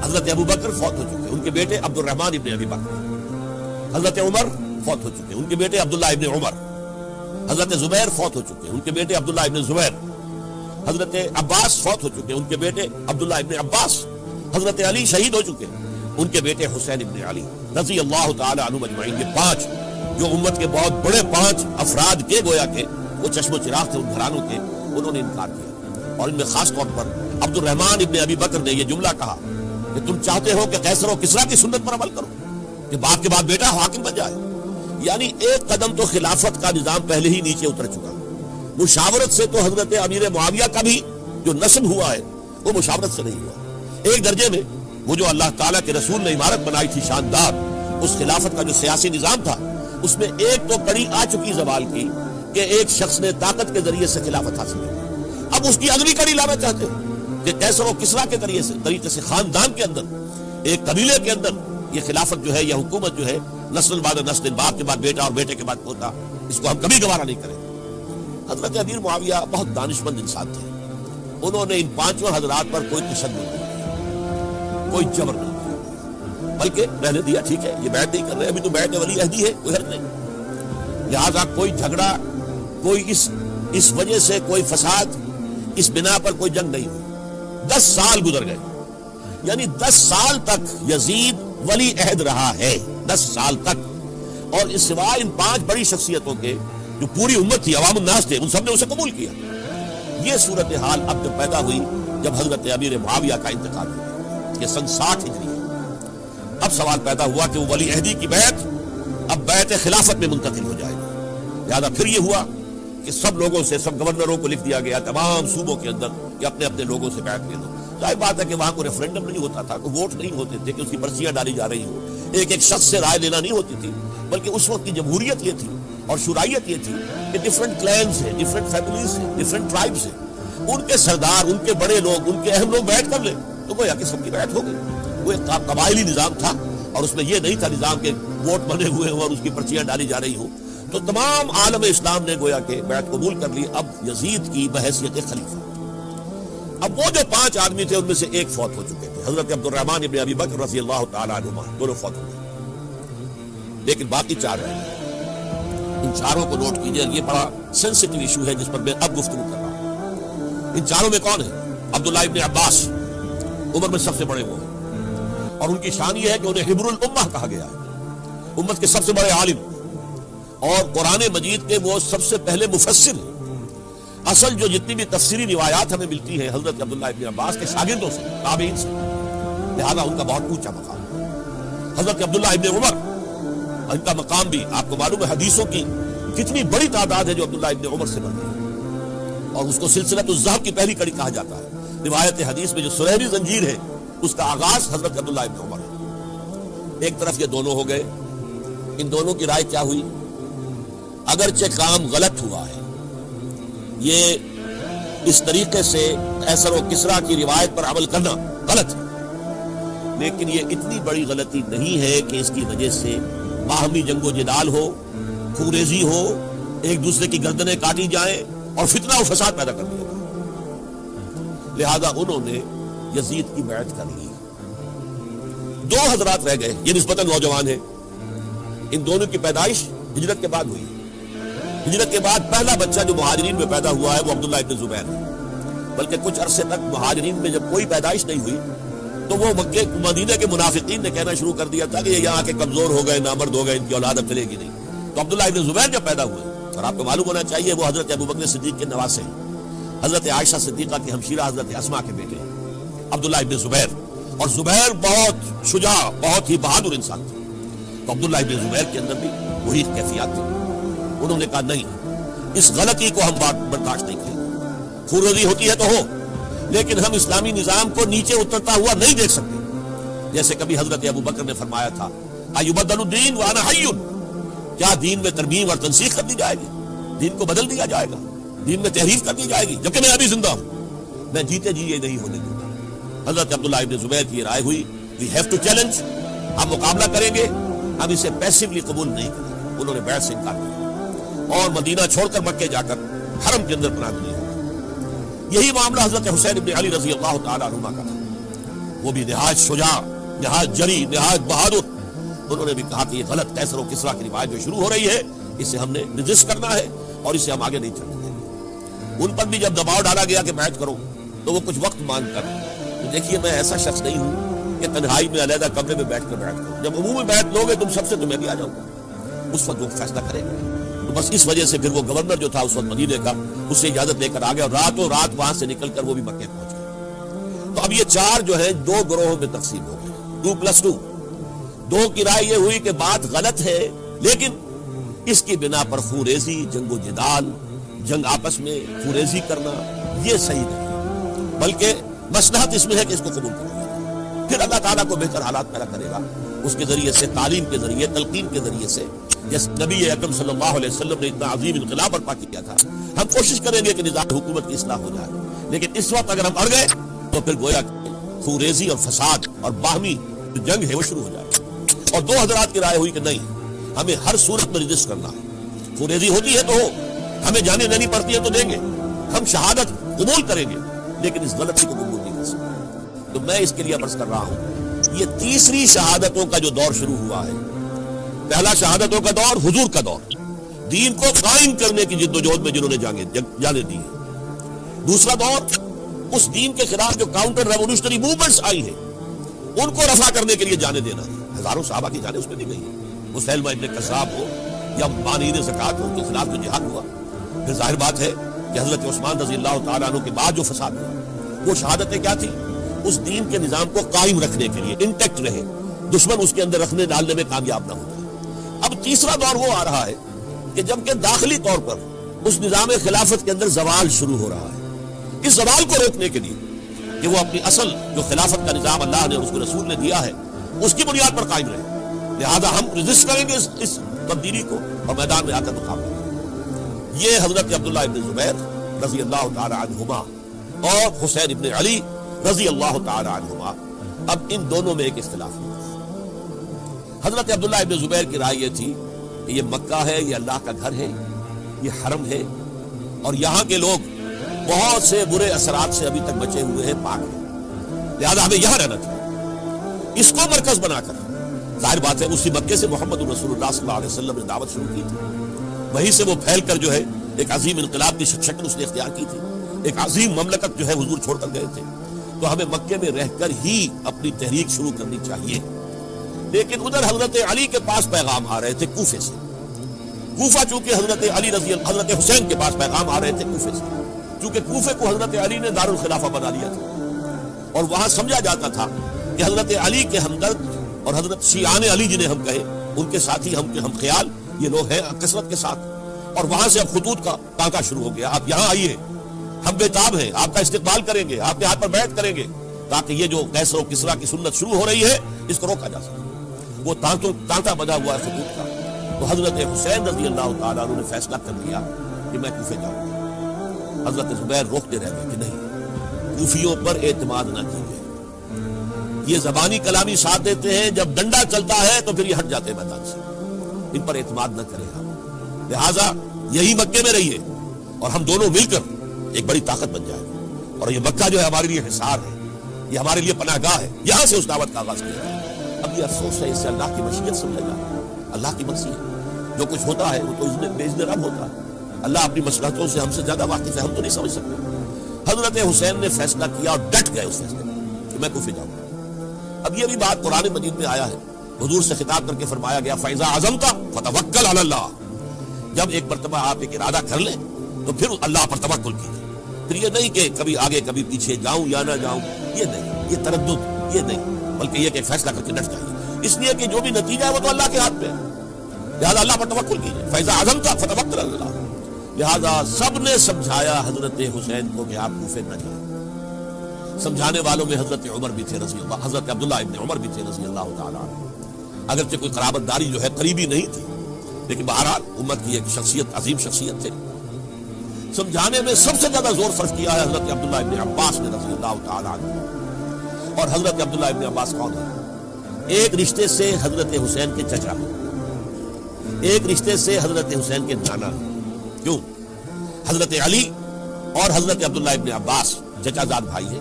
حضرت ابو بکر فوت ہو چکے، ان کے بیٹے عبد الرحمن ابن ابی بکر. حضرت عمر فوت ہو چکے، ان کے بیٹے عبداللہ ابن عمر. حضرت زبیر فوت ہو چکے، ان کے بیٹے عبداللہ ابن زبیر. حضرت عباس فوت ہو چکے، ان کے بیٹے عبداللہ ابن عباس. حضرت علی شہید ہو چکے، ان کے بیٹے حسین ابن علی رضی اللہ تعالی عنہ اجمعین. یہ 5 جو امت کے بہت بڑے 5 افراد کے گویا کے وہ چشم و چراغ تھے ان گھرانوں کے، انہوں نے انکار کیا. اور ان میں خاص طور پر عبد الرحمن ابن ابی بکر نے یہ جملہ کہا کہ تم چاہتے ہو کہ قیصر و کسریٰ کی سنت پر عمل کرو کہ باپ کے بعد بیٹا حاکم بن جائے. یعنی ایک قدم تو خلافت کا نظام پہلے ہی نیچے اتر چکا. مشاورت سے تو حضرت امیر معاویہ کا بھی جو نسب ہوا ہے وہ مشاورت سے نہیں ہوا. ایک درجے میں وہ جو اللہ تعالیٰ کے رسول نے عمارت بنائی تھی شاندار، اس خلافت کا جو سیاسی نظام تھا اس میں ایک تو کڑی آ چکی زوال کی کہ ایک شخص نے طاقت کے ذریعے سے خلافت حاصل کی. اب اس کی اگلی کڑی لانا چاہتے ہیں کہ قیصر و کسریٰ کے طریقے سے خاندان کے اندر، ایک قبیلے کے اندر یہ خلافت جو ہے یا حکومت جو ہے نسل بعد نسل، باپ کے بعد بیٹا اور بیٹے کے بعد پوتا، اس کو ہم کبھی گوارا نہیں کریں. حضرت امیر معاویہ بہت دانشمند انسان تھے. انہوں نے ان 5 حضرات پر کوئی تشدد نہیں کیا، کوئی جبر نہیں کیا، بلکہ رہنے دیا. ٹھیک ہے یہ بیعت نہیں کر رہے، ابھی تو بیعت ولی عہدی ہے، کوئی حرج نہیں. لہذا کوئی جھگڑا، کوئی اس وجہ سے کوئی فساد، اس بنا پر کوئی جنگ نہیں ہوئی. 10 سال گزر گئے، یعنی 10 سال تک یزید ولی عہد رہا ہے. 10 سال تک. اور اس سوائے ان 5 بڑی شخصیتوں کے جو پوری امت تھی، عوام الناس تھے، ان سب نے اسے قبول کیا. یہ صورتحال اب جب پیدا ہوئی جب حضرت امیر معاویہ کا انتقال ہوا، یہ سن 60 ہجری ہے. اب سوال پیدا ہوا کہ وہ ولی عہدی کی بیعت اب بیعت خلافت میں منتقل ہو جائے گی. لہٰذا پھر یہ ہوا کہ سب لوگوں سے، سب گورنروں کو لکھ دیا گیا تمام صوبوں کے اندر کہ اپنے اپنے لوگوں سے بیعت لے لو. ظاہر بات ہے کہ وہاں کوئی ریفرنڈم نہیں ہوتا تھا، کوئی ووٹ نہیں ہوتے تھے کہ اس کی پرچیاں ڈالی جا رہی ہوں، ایک ایک شخص سے رائے لینا نہیں ہوتی تھی. بلکہ اس وقت کی جمہوریت یہ تھی اور شورائیت یہ تھی کہ ڈفرنٹ کلینز ہیں، ڈفرنٹ فیملیز ہیں، ڈفرنٹ ٹرائبز ہیں، ان کے سردار، ان کے بڑے لوگ، ان کے اہم لوگ بیعت کر لیں تو گویا کہ سب کی بیعت ہو گئی. وہ ایک قبائلی نظام تھا اور اس میں یہ نہیں تھا نظام کے ووٹ بنے ہوئے ہوں اور اس کی پرچیاں ڈالی جا رہی ہوں. تو تمام عالم اسلام نے گویا کہ بیعت قبول کر لی اب یزید کی بحیثیت خلیفہ. اب وہ جو 5 آدمی تھے ان میں سے ایک فوت ہو چکے تھے، حضرت عبد الرحمن ابن ابی بکر رضی اللہ تعالیٰ عنہما، دونوں فوت ہو گئے، لیکن باقی 4 رہ گئے. ان 4 کو نوٹ کیجئے. یہ بڑا سینسٹیو ایشو ہے جس پر میں اب گفتگو کر رہا ہوں. ان چاروں میں کون ہے؟ عبداللہ ابن عباس، عمر میں سب سے بڑے وہ ہیں، اور ان کی شان یہ ہے کہ انہیں حبر الامہ کہا گیا ہے، امت کے سب سے بڑے عالم، اور قرآن مجید کے وہ سب سے پہلے مفسر ہیں۔ اصل جو جتنی بھی تفسیری روایات ہمیں ملتی ہیں حضرت عبداللہ ابن عباس کے شاگردوں سے، تابعین سے، لہذا ان کا بہت اونچا مقام ہے۔ حضرت عبداللہ ابن عمر، ان کا مقام بھی آپ کو معلوم ہے، حدیثوں کی کتنی بڑی تعداد ہے جو عبداللہ ابن عمر سے بڑھتی ہے، اور اس کو سلسلۃ الذہب کی پہلی کڑی کہا جاتا ہے۔ روایت حدیث میں جو سنہری زنجیر ہے اس کا آغاز حضرت عبداللہ ابن عمر ہے۔ ایک طرف یہ دونوں ہو گئے، ان دونوں کی رائے کیا ہوئی؟ اگرچہ کام غلط ہوا ہے، یہ اس طریقے سے قیصر و کسریٰ کی روایت پر عمل کرنا غلط ہے، لیکن یہ اتنی بڑی غلطی نہیں ہے کہ اس کی وجہ سے باہمی جنگ و جدال ہو، خوریزی ہو، ایک دوسرے کی گردنیں کاٹی جائیں اور فتنہ و فساد پیدا کر دیا جائے۔ لہذا انہوں نے یزید کی بیعت کر لی۔ دو حضرات رہ گئے، یہ نسبتاً نوجوان ہیں، ان دونوں کی پیدائش ہجرت کے بعد ہوئی۔ ہجرت کے بعد پہلا بچہ جو مہاجرین میں پیدا ہوا ہے وہ عبداللہ ابن زبیر ہے، بلکہ کچھ عرصے تک مہاجرین میں جب کوئی پیدائش نہیں ہوئی تو وہ مکے مدینہ کے منافقین نے کہنا شروع کر دیا تھا کہ یہ یہاں کے کمزور ہو گئے، نامرد ہو گئے، ان کی اولاد اب چلے گی نہیں۔ تو عبداللہ ابن زبیر جب پیدا ہوئے، اور آپ کو معلوم ہونا چاہیے وہ حضرت ابوبکر صدیق کے نواسے ہیں، حضرت عائشہ صدیقہ کی ہمشیرہ حضرت اسماء کے بیٹے عبداللہ ابن زبیر، اور زبیر بہت شجاع، بہت ہی بہادر انسان تھے۔ تو عبداللہ ابن زبیر کے اندر بھی وہی کیفیات تھی۔ انہوں نے کہا نہیں، اس غلطی کو ہم برداشت نہیں کریں گے، خوریزی ہوتی ہے تو ہو، لیکن ہم اسلامی نظام کو نیچے اترتا ہوا نہیں دیکھ سکتے۔ جیسے کبھی حضرت ابوبکر نے فرمایا تھا ایبدل الدین وانا حی، کیا دین میں ترمیم اور تنسیخ کر دی جائے گی؟ دین کو بدل دیا جائے گا، دین میں تحریف کر دی جائے گی جبکہ میں ابھی زندہ ہوں؟ میں جیتے جی یہ نہیں ہونے دوں گا۔ حضرت عبداللہ ابن زبیر کی رائے ہوئی وی ہیو ٹو چیلنج، ہم مقابلہ کریں گے، ہم اسے پیسیولی قبول نہیں کریں گے۔ انہوں نے بیعت سے انکار کیا اور مدینہ چھوڑ کر مکے جا کر حرم کے اندر پناہ لی۔ یہی معاملہ حضرت حسین ابن علی رضی اللہ تعالی عنہما کا تھا، وہ بھی نہایت شجاع، نہایت جری، نہایت بہادر۔ انہوں نے بھی کہا کہ یہ غلط قیصر و کسریٰ کی روایت جو شروع ہو رہی ہے اسے ہم نے رجسٹ کرنا ہے اور اسے ہم آگے نہیں چلنے دیں گے۔ ان پر بھی جب دباؤ ڈالا گیا کہ بیعت کرو تو وہ کچھ وقت مانگ کر، تو دیکھیے میں ایسا شخص نہیں ہوں کہ تنہائی میں علیحدہ کمرے میں بیٹھ کر بیعت کروں، جب عمومی بیعت لوگے تم سب سے تو میں بھی آ جاؤں گا، اس وقت وہ فیصلہ کریں گے۔ تو بس اس وجہ سے پھر وہ گورنر جو تھا اس وقت مدینے کا، اس سے اجازت لے کر آ گیا اور راتوں رات وہاں سے نکل کر وہ بھی مکے پہنچ گئے۔ تو اب یہ چار جو ہے دو گروہوں میں تقسیم ہو گئے، 2+2۔ دو کی رائے یہ ہوئی کہ بات غلط ہے، لیکن اس کی بنا پر خوریزی، جنگ و جدال، جنگ آپس میں خوریزی کرنا یہ صحیح نہیں، بلکہ مصلحت اس میں ہے کہ اس کو قبول کرنا، پھر اللہ تعالیٰ کو بہتر حالات پیدا کرے گا اس کے ذریعے سے، تعلیم کے ذریعے، تلقین کے ذریعے سے۔ جیسے نبی اکرم صلی اللہ علیہ وسلم نے اتنا عظیم انقلاب برپا کیا تھا، ہم کوشش کریں گے کہ نظام حکومت کی اصلاح ہو جائے، لیکن اس وقت اگر ہم اڑ گئے تو پھر گویا خوریزی اور فساد اور باہمی جنگ ہے وہ شروع ہو جائے۔ اور دو حضرات کی رائے ہوئی کہ نہیں، ہمیں ہر صورت میں رجسٹ کرنا ہے، خوریزی ہوتی ہے تو ہو، ہمیں جانے دینی پڑتی ہے تو دیں گے، ہم شہادت قبول کریں گے، لیکن اس غلطی کو قبول نہیں کر سکتے۔ تو میں اس کے لیے عرض کر رہا ہوں، یہ تیسری شہادتوں کا جو دور شروع ہوا ہے، پہلا شہادتوں کا دور حضور کا دور، دین کو قائم کرنے کی جد و جہد میں جنہوں نے جانے دی ہے۔ دوسرا دور اس دین کے خلاف جو کاؤنٹر ریولوشنری موومنٹس آئی ہیں ان کو رفع کرنے کے لیے جانے دینا، ہزاروں صحابہ کی جانیں اس میں بھی گئی ہیں، مسلمہ ابن کذاب ہو یا مانعین زکوٰۃ ہو، ان کے خلاف جو جہاد ہوا۔ پھر ظاہر بات ہے کہ حضرت عثمان رضی اللہ تعالیٰ عنہ کے بعد جو فساد ہوا، وہ شہادتیں کیا تھی؟ اس دین کے نظام کو قائم رکھنے کے لیے، انٹیکٹ رہے، دشمن اس کے اندر رکھنے ڈالنے میں کامیاب نہ ہو جائے۔ اب تیسرا دور وہ آ رہا ہے کہ جبکہ داخلی طور پر اس نظام خلافت کے اندر زوال شروع ہو رہا ہے، اس زوال کو روکنے کے لیے کہ وہ اپنی اصل جو خلافت کا نظام اللہ نے اور اس کو رسول نے دیا ہے اس کی بنیاد پر قائم رہے، لہذا ہم رجسٹ کریں گے اس تبدیلی کو اور میدان میں آ کر مقابلہ کریں گے۔ یہ حضرت عبداللہ ابن زبیر رضی اللہ تعالی عنہما اور حسین ابن علی رضی اللہ تعالی عنہما، اب ان دونوں میں ایک اختلاف ہوا۔ حضرت عبداللہ ابن زبیر کی رائے یہ تھی کہ یہ مکہ ہے، یہ اللہ کا گھر ہے، یہ حرم ہے، اور یہاں کے لوگ بہت سے برے اثرات سے ابھی تک بچے ہوئے ہیں، پاک ہیں، لہذا ہمیں یہاں رہنا چاہیے۔ اس کو مرکز بنا کر، ظاہر بات ہے اسی مکے سے محمد رسول اللہ صلی اللہ علیہ وسلم نے دعوت شروع کی تھی، وہیں سے وہ پھیل کر جو ہے ایک عظیم انقلاب کی شکل اس نے اختیار کی تھی، ایک عظیم مملکت جو ہے حضور چھوڑ کر گئے تھے، تو ہمیں مکے میں رہ کر ہی اپنی تحریک شروع کرنی چاہیے. لیکن ادھر حضرت علی کے پاس پیغام آ رہے تھے کوفے سے. کوفہ چونکہ حضرت حسین کے پاس پیغام آ رہے تھے کوفے سے، چونکہ کوفے کو حضرت علی نے دارالخلافہ بنا دیا تھا، اور وہاں سمجھا جاتا تھا کہ حضرت علی کے ہمدرد اور حضرت شیعان علی جنہیں ہم کہیں ان کے ساتھی ہم خیال یہ لوگ ہیں کثرت کے ساتھ. اور وہاں سے اب خطوط کا ٹانکا شروع ہو گیا، آپ یہاں آئیے، ہم بےتاب ہیں، آپ کا استقبال کریں گے، آپ کے ہاتھ پر بیعت کریں گے، تاکہ یہ جو کیسر و کسرا کی سنت شروع ہو رہی ہے اس کو روکا جا سکے. وہ تانتا بنا ہوا ہے خطوط کا. تو حضرت حسین رضی اللہ تعالیٰ عنہ نے فیصلہ کر لیا کہ میں کوفے جاؤں گا. حضرت زبیر روکتے رہ گئے کہ نہیں، کوفیوں پر اعتماد نہ کیجیے، یہ زبانی کلامی ساتھ دیتے ہیں، جب ڈنڈا چلتا ہے تو پھر یہ ہٹ جاتے ہیں میدان سے، ان پر اعتماد نہ کرے گا. لہٰذا یہی مکے میں رہیے اور ہم دونوں مل کر ایک بڑی طاقت بن جائے. اور یہ مکہ جو ہے ہمارے لیے حصار ہے، یہ ہمارے لیے پناہ گاہ ہے، یہاں سے اس دعوت کا آغاز کیا جائے. اب یہ افسوس ہے، اس سے اللہ کی مشیت سمجھا جائے، اللہ کی مرضی ہے. جو کچھ ہوتا ہے وہ تو باذن رب ہوتا ہے. اللہ اپنی مصلحتوں سے ہم سے زیادہ واقف ہے، ہم تو نہیں سمجھ سکتے. حضرت حسین نے فیصلہ کیا اور ڈٹ گئے اس فیصلے میں کہ میں کوفے جاؤں گا. اب یہ بھی بات قرآن مجید میں آیا ہے، حضور سے خطاب کر کے فرمایا گیا فَإِذَا عَزَمْتَ فَتَوَكَّلْ عَلَى اللَّهِ. جب ایک مرتبہ آپ ایک ارادہ کر لیں تو پھر اللہ پر توکل کیجیے. پھر یہ نہیں کہ کبھی آگے کبھی پیچھے جاؤں یا نہ جاؤں، یہ نہیں، یہ تردد یہ نہیں، بلکہ یہ کہ فیصلہ کر کے ڈٹ جائیے. اس لیے کہ جو بھی نتیجہ ہے وہ تو اللہ کے ہاتھ میں ہے. لہٰذا اللہ پر توکل کیجیے. فَإِذَا عَزَمْتَ فَتَوَكَّلْ عَلَى اللَّهِ. لہٰذا سب نے سمجھایا حضرت حسین کو کہ آپ کوفے نہ جائیں. سمجھانے والوں میں حضرت عمر بھی تھے رضی اللہ، حضرت عبداللہ ابن عمر بھی تھے رضی اللہ تعالیٰ عنہ. اگرچہ کوئی قرابت داری جو ہے قریبی نہیں تھی، لیکن بہرحال امت کی ایک شخصیت، عظیم شخصیت تھے. سمجھانے میں سب سے زیادہ زور صرف کیا ہے حضرت عبداللہ ابن عباس نے رضی اللہ تعالیٰ عنہ. اور حضرت عبداللہ ابن عباس کون ہے؟ ایک رشتے سے حضرت حسین کے چچا، ایک رشتے سے حضرت حسین کے نانا. کیوں؟ حضرت علی اور حضرت عبداللہ ابن عباس چچا زاد بھائی ہیں.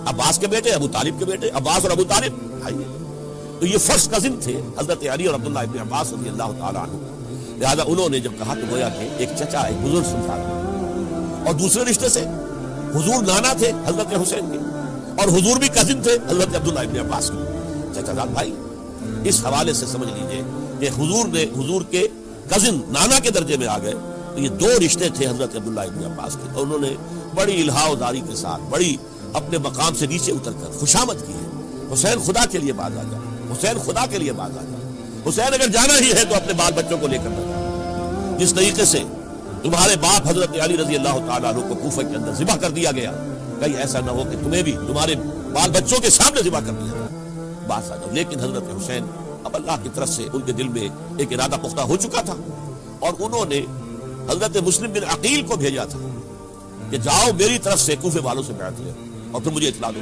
عباس کے بیٹے، ابو طالب کے بیٹے، عباس اور ابو طالب بھائی ہیں. تو یہ فرسٹ کزن تھے حضرت علی اور عبداللہ ابن عباس رضی اللہ تعالیٰ عنہ. لہٰذا انہوں نے جب کہا تو گویا کہ ایک چچا ایک بزرگ سمجھا رہا. اور دوسرے رشتے سے حضور نانا تھے حضرت حسین کے، اور حضور بھی کزن تھے حضرت عبداللہ ابن عباس کے، چچا زاد بھائی. اس حوالے سے سمجھ لیجئے کہ حضور کے کزن نانا کے درجے میں آ گئے. تو یہ دو رشتے تھے حضرت عبداللہ ابن عباس کے. اور انہوں نے بڑی الہا و داری کے ساتھ، بڑی اپنے مقام سے نیچے اتر کر خوشامد کی ہے. حسین خدا کے لیے باز آ جائے، حسین خدا کے لیے باز آ جائے. حسین اگر جانا ہی ہے تو اپنے بال بچوں کو لے کر نہ جائے. جس طریقے سے تمہارے باپ حضرت علی رضی اللہ تعالیٰ عنہ کو کوفہ کے اندر ذبح کر دیا گیا، کہیں ایسا نہ ہو کہ تمہیں بھی تمہارے بال بچوں کے سامنے ذبح کر دیا جائے. باز آ جاؤ. لیکن حضرت حسین اب اللہ کی طرف سے ان کے دل میں ایک ارادہ پختہ ہو چکا تھا، اور انہوں نے حضرت مسلم بن عقیل کو بھیجا تھا کہ جاؤ میری طرف سے کوفے والوں سے بیعت لے اور پھر مجھے اطلاع دو.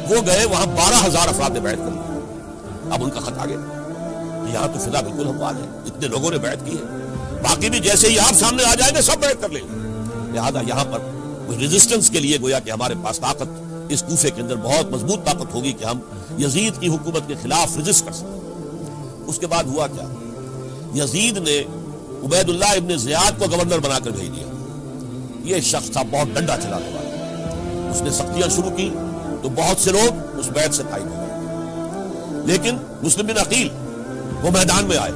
وہ گئے، وہاں 12,000 افراد نے بیعت کر لی. اب ان کا خط آ گیا کہ یہاں تو فضا بالکل ہموار ہے، اتنے لوگوں نے بیعت کی ہے، باقی بھی جیسے ہی آپ سامنے آ جائیں گے سب بیعت کر لیں گے. لہٰذا یہاں پر کوئی ریزسٹنس کے لیے گویا کہ ہمارے پاس طاقت اس کوفے کے اندر بہت مضبوط طاقت ہوگی کہ ہم یزید کی حکومت کے خلاف ریزسٹ کر سکیں. اس کے بعد ہوا کیا؟ یزید نے عبید اللہ ابن زیاد کو گورنر بنا کر بھیج دیا. یہ شخص تھا بہت ڈنڈا چلانے والا. اس نے سختیاں شروع کی تو بہت سے لوگ اس بیعت سے قائم ہو گئے. لیکن مسلم بن عقیل وہ میدان میں آئے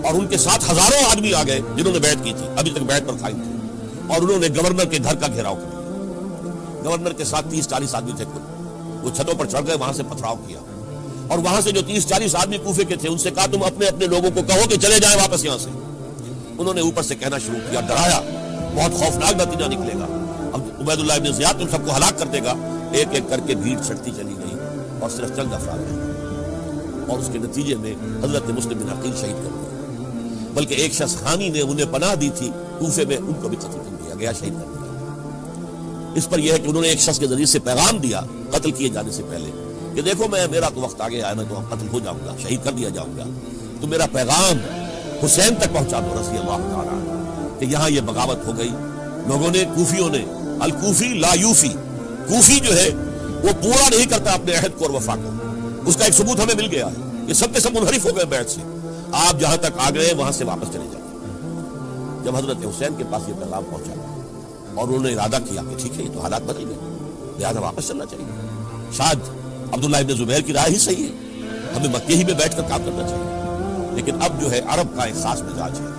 اور ان کے ساتھ ہزاروں آدمی آ گئے جنہوں نے بیعت کی تھی، ابھی تک بیعت پر قائم تھے، اور انہوں نے گورنر کے گھر کا گھیراؤ کیا. گورنر کے ساتھ 30-40 آدمی تھے. وہ چھتوں پر چڑھ گئے، وہاں سے پتھراؤ کیا، اور وہاں سے جو 30-40 آدمی کوفے کے تھے ان سے کہا تم اپنے اپنے لوگوں کو کہو کہ چلے جائیں واپس یہاں سے. انہوں نے اوپر سے کہنا شروع کیا، ڈرایا، بہت خوفناک نتیجہ نکلے گا، اب عبید اللہ ابن زیاد تم سب کو ہلاک کر دے گا. ایک ایک کر کے بھیڑ چھٹتی چلی گئی اور صرف چند افراد رہے، اور اس کے نتیجے میں حضرت مسلم بن عقیل شہید کر دیا. بلکہ ایک شخص حامی نے انہیں پناہ دی تھی کوفے میں، ان کو بھی قتل کر دیا گیا، شہید کر دیا. اس پر یہ ہے کہ انہوں نے ایک شخص کے ذریعے سے پیغام دیا قتل کیے جانے سے پہلے کہ دیکھو میرا تو وقت آگے آیا، میں تو قتل ہو جاؤں گا، شہید کر دیا جاؤں گا، تو میرا پیغام حسین تک پہنچا دو رضی اللہ تعالیٰ کہ یہاں یہ بغاوت ہو گئی. لوگوں نے، کوفیوں نے، الکوفی لا یوفی، کوفی جو ہے وہ پورا نہیں کرتا اپنے عہد کو اور وفا کو. اس کا ایک ثبوت ہمیں مل گیا ہے. یہ سب کے سب منحرف ہو گئے بیعت سے. آپ جہاں تک آ گئے وہاں سے واپس چلے جائیں. جب حضرت حسین کے پاس یہ پیغام پہنچا اور انہوں نے ارادہ کیا کہ ٹھیک ہے یہ تو حالات بدل گئے، لہٰذا واپس چلنا چاہیے، شاید عبداللہ ابن زبیر کی رائے ہی صحیح ہے، ہمیں مکے ہی میں بیٹھ کر کام کرنا چاہیے۔ لیکن اب جو ہے عرب کا ایک خاص مزاج ہے،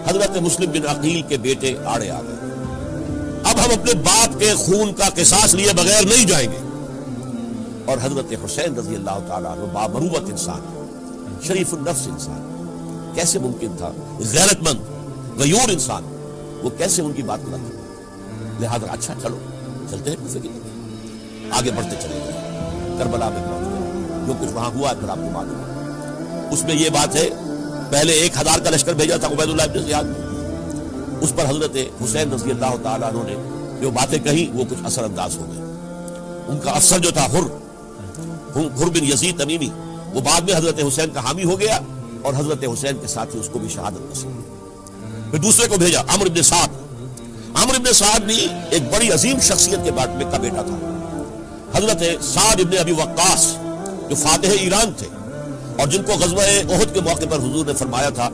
حضرت مسلم بن عقیل کے بیٹے آڑے آ گئے، اب ہم اپنے باپ کے خون کا قصاص لیے بغیر نہیں جائیں گے۔ اور حضرت حسین رضی اللہ تعالیٰ عنہ بامروت انسان، شریف النفس انسان، کیسے ممکن تھا غیرت مند غیور انسان وہ کیسے ان کی بات کرتا؟ لہذا اچھا چلو چلتے ہیں کوفے کی طرف، آگے بڑھتے چلے گئے، کربلا میں پہنچ گئے، جو کچھ وہاں ہوا پھر آپ کو معلوم ہے۔ اس میں یہ بات ہے پہلے 1000 کا لشکر بھیجا تھا عبید اللہ ابن زیاد، اس پر حضرت حسین رضی اللہ تعالیٰ عنہ نے جو باتیں کہی وہ کچھ اثر انداز ہو گئے۔ ان کا افسر جو تھا حر بن یزید تمیمی، وہ بعد میں حضرت حسین کا حامی ہو گیا اور حضرت حسین کے ساتھ ہی اس کو بھی شہادت نصیب ہوئی۔ پھر دوسرے کو بھیجا عمرو بن سعد، عمرو بن سعد بھی ایک بڑی عظیم شخصیت کے کا بیٹا تھا، حضرت سعد ابن ابی وقاص جو فاتح ایران تھے اور جن کو غزوہ احد کے موقع پر حضور نے فرمایا تھا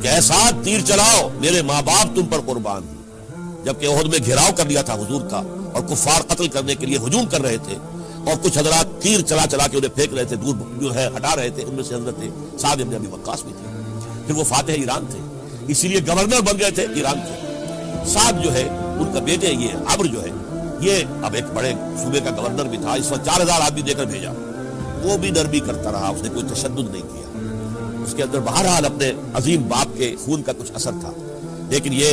کہ اے سعد تیر چلاؤ میرے ماں باپ تم پر قربان ہیں، جبکہ احد میں گھیراؤ کر لیا تھا حضور کا اور کفار قتل کرنے کے لیے ہجوم کر رہے تھے اور کچھ حضرات تیر چلا چلا کے انہیں پھینک رہے تھے، دور جو ہے ہٹا رہے تھے، ان میں سے حضرت سعد ابن ابی وقاص بھی تھے۔ پھر وہ فاتح ایران تھے، اسی لیے گورنر بن گئے تھے ایران کے۔ سعد جو ہے ان کا بیٹے یہ عمرو جو ہے یہ اب ایک بڑے صوبے کا گورنر بھی تھا، اس وقت 4000 آدمی دے کر بھیجا، وہ بھی نرمی کرتا رہا، اس نے کوئی تشدد نہیں کیا، اس کے اندر بہرحال اپنے عظیم باپ کے خون کا کچھ اثر تھا۔ لیکن یہ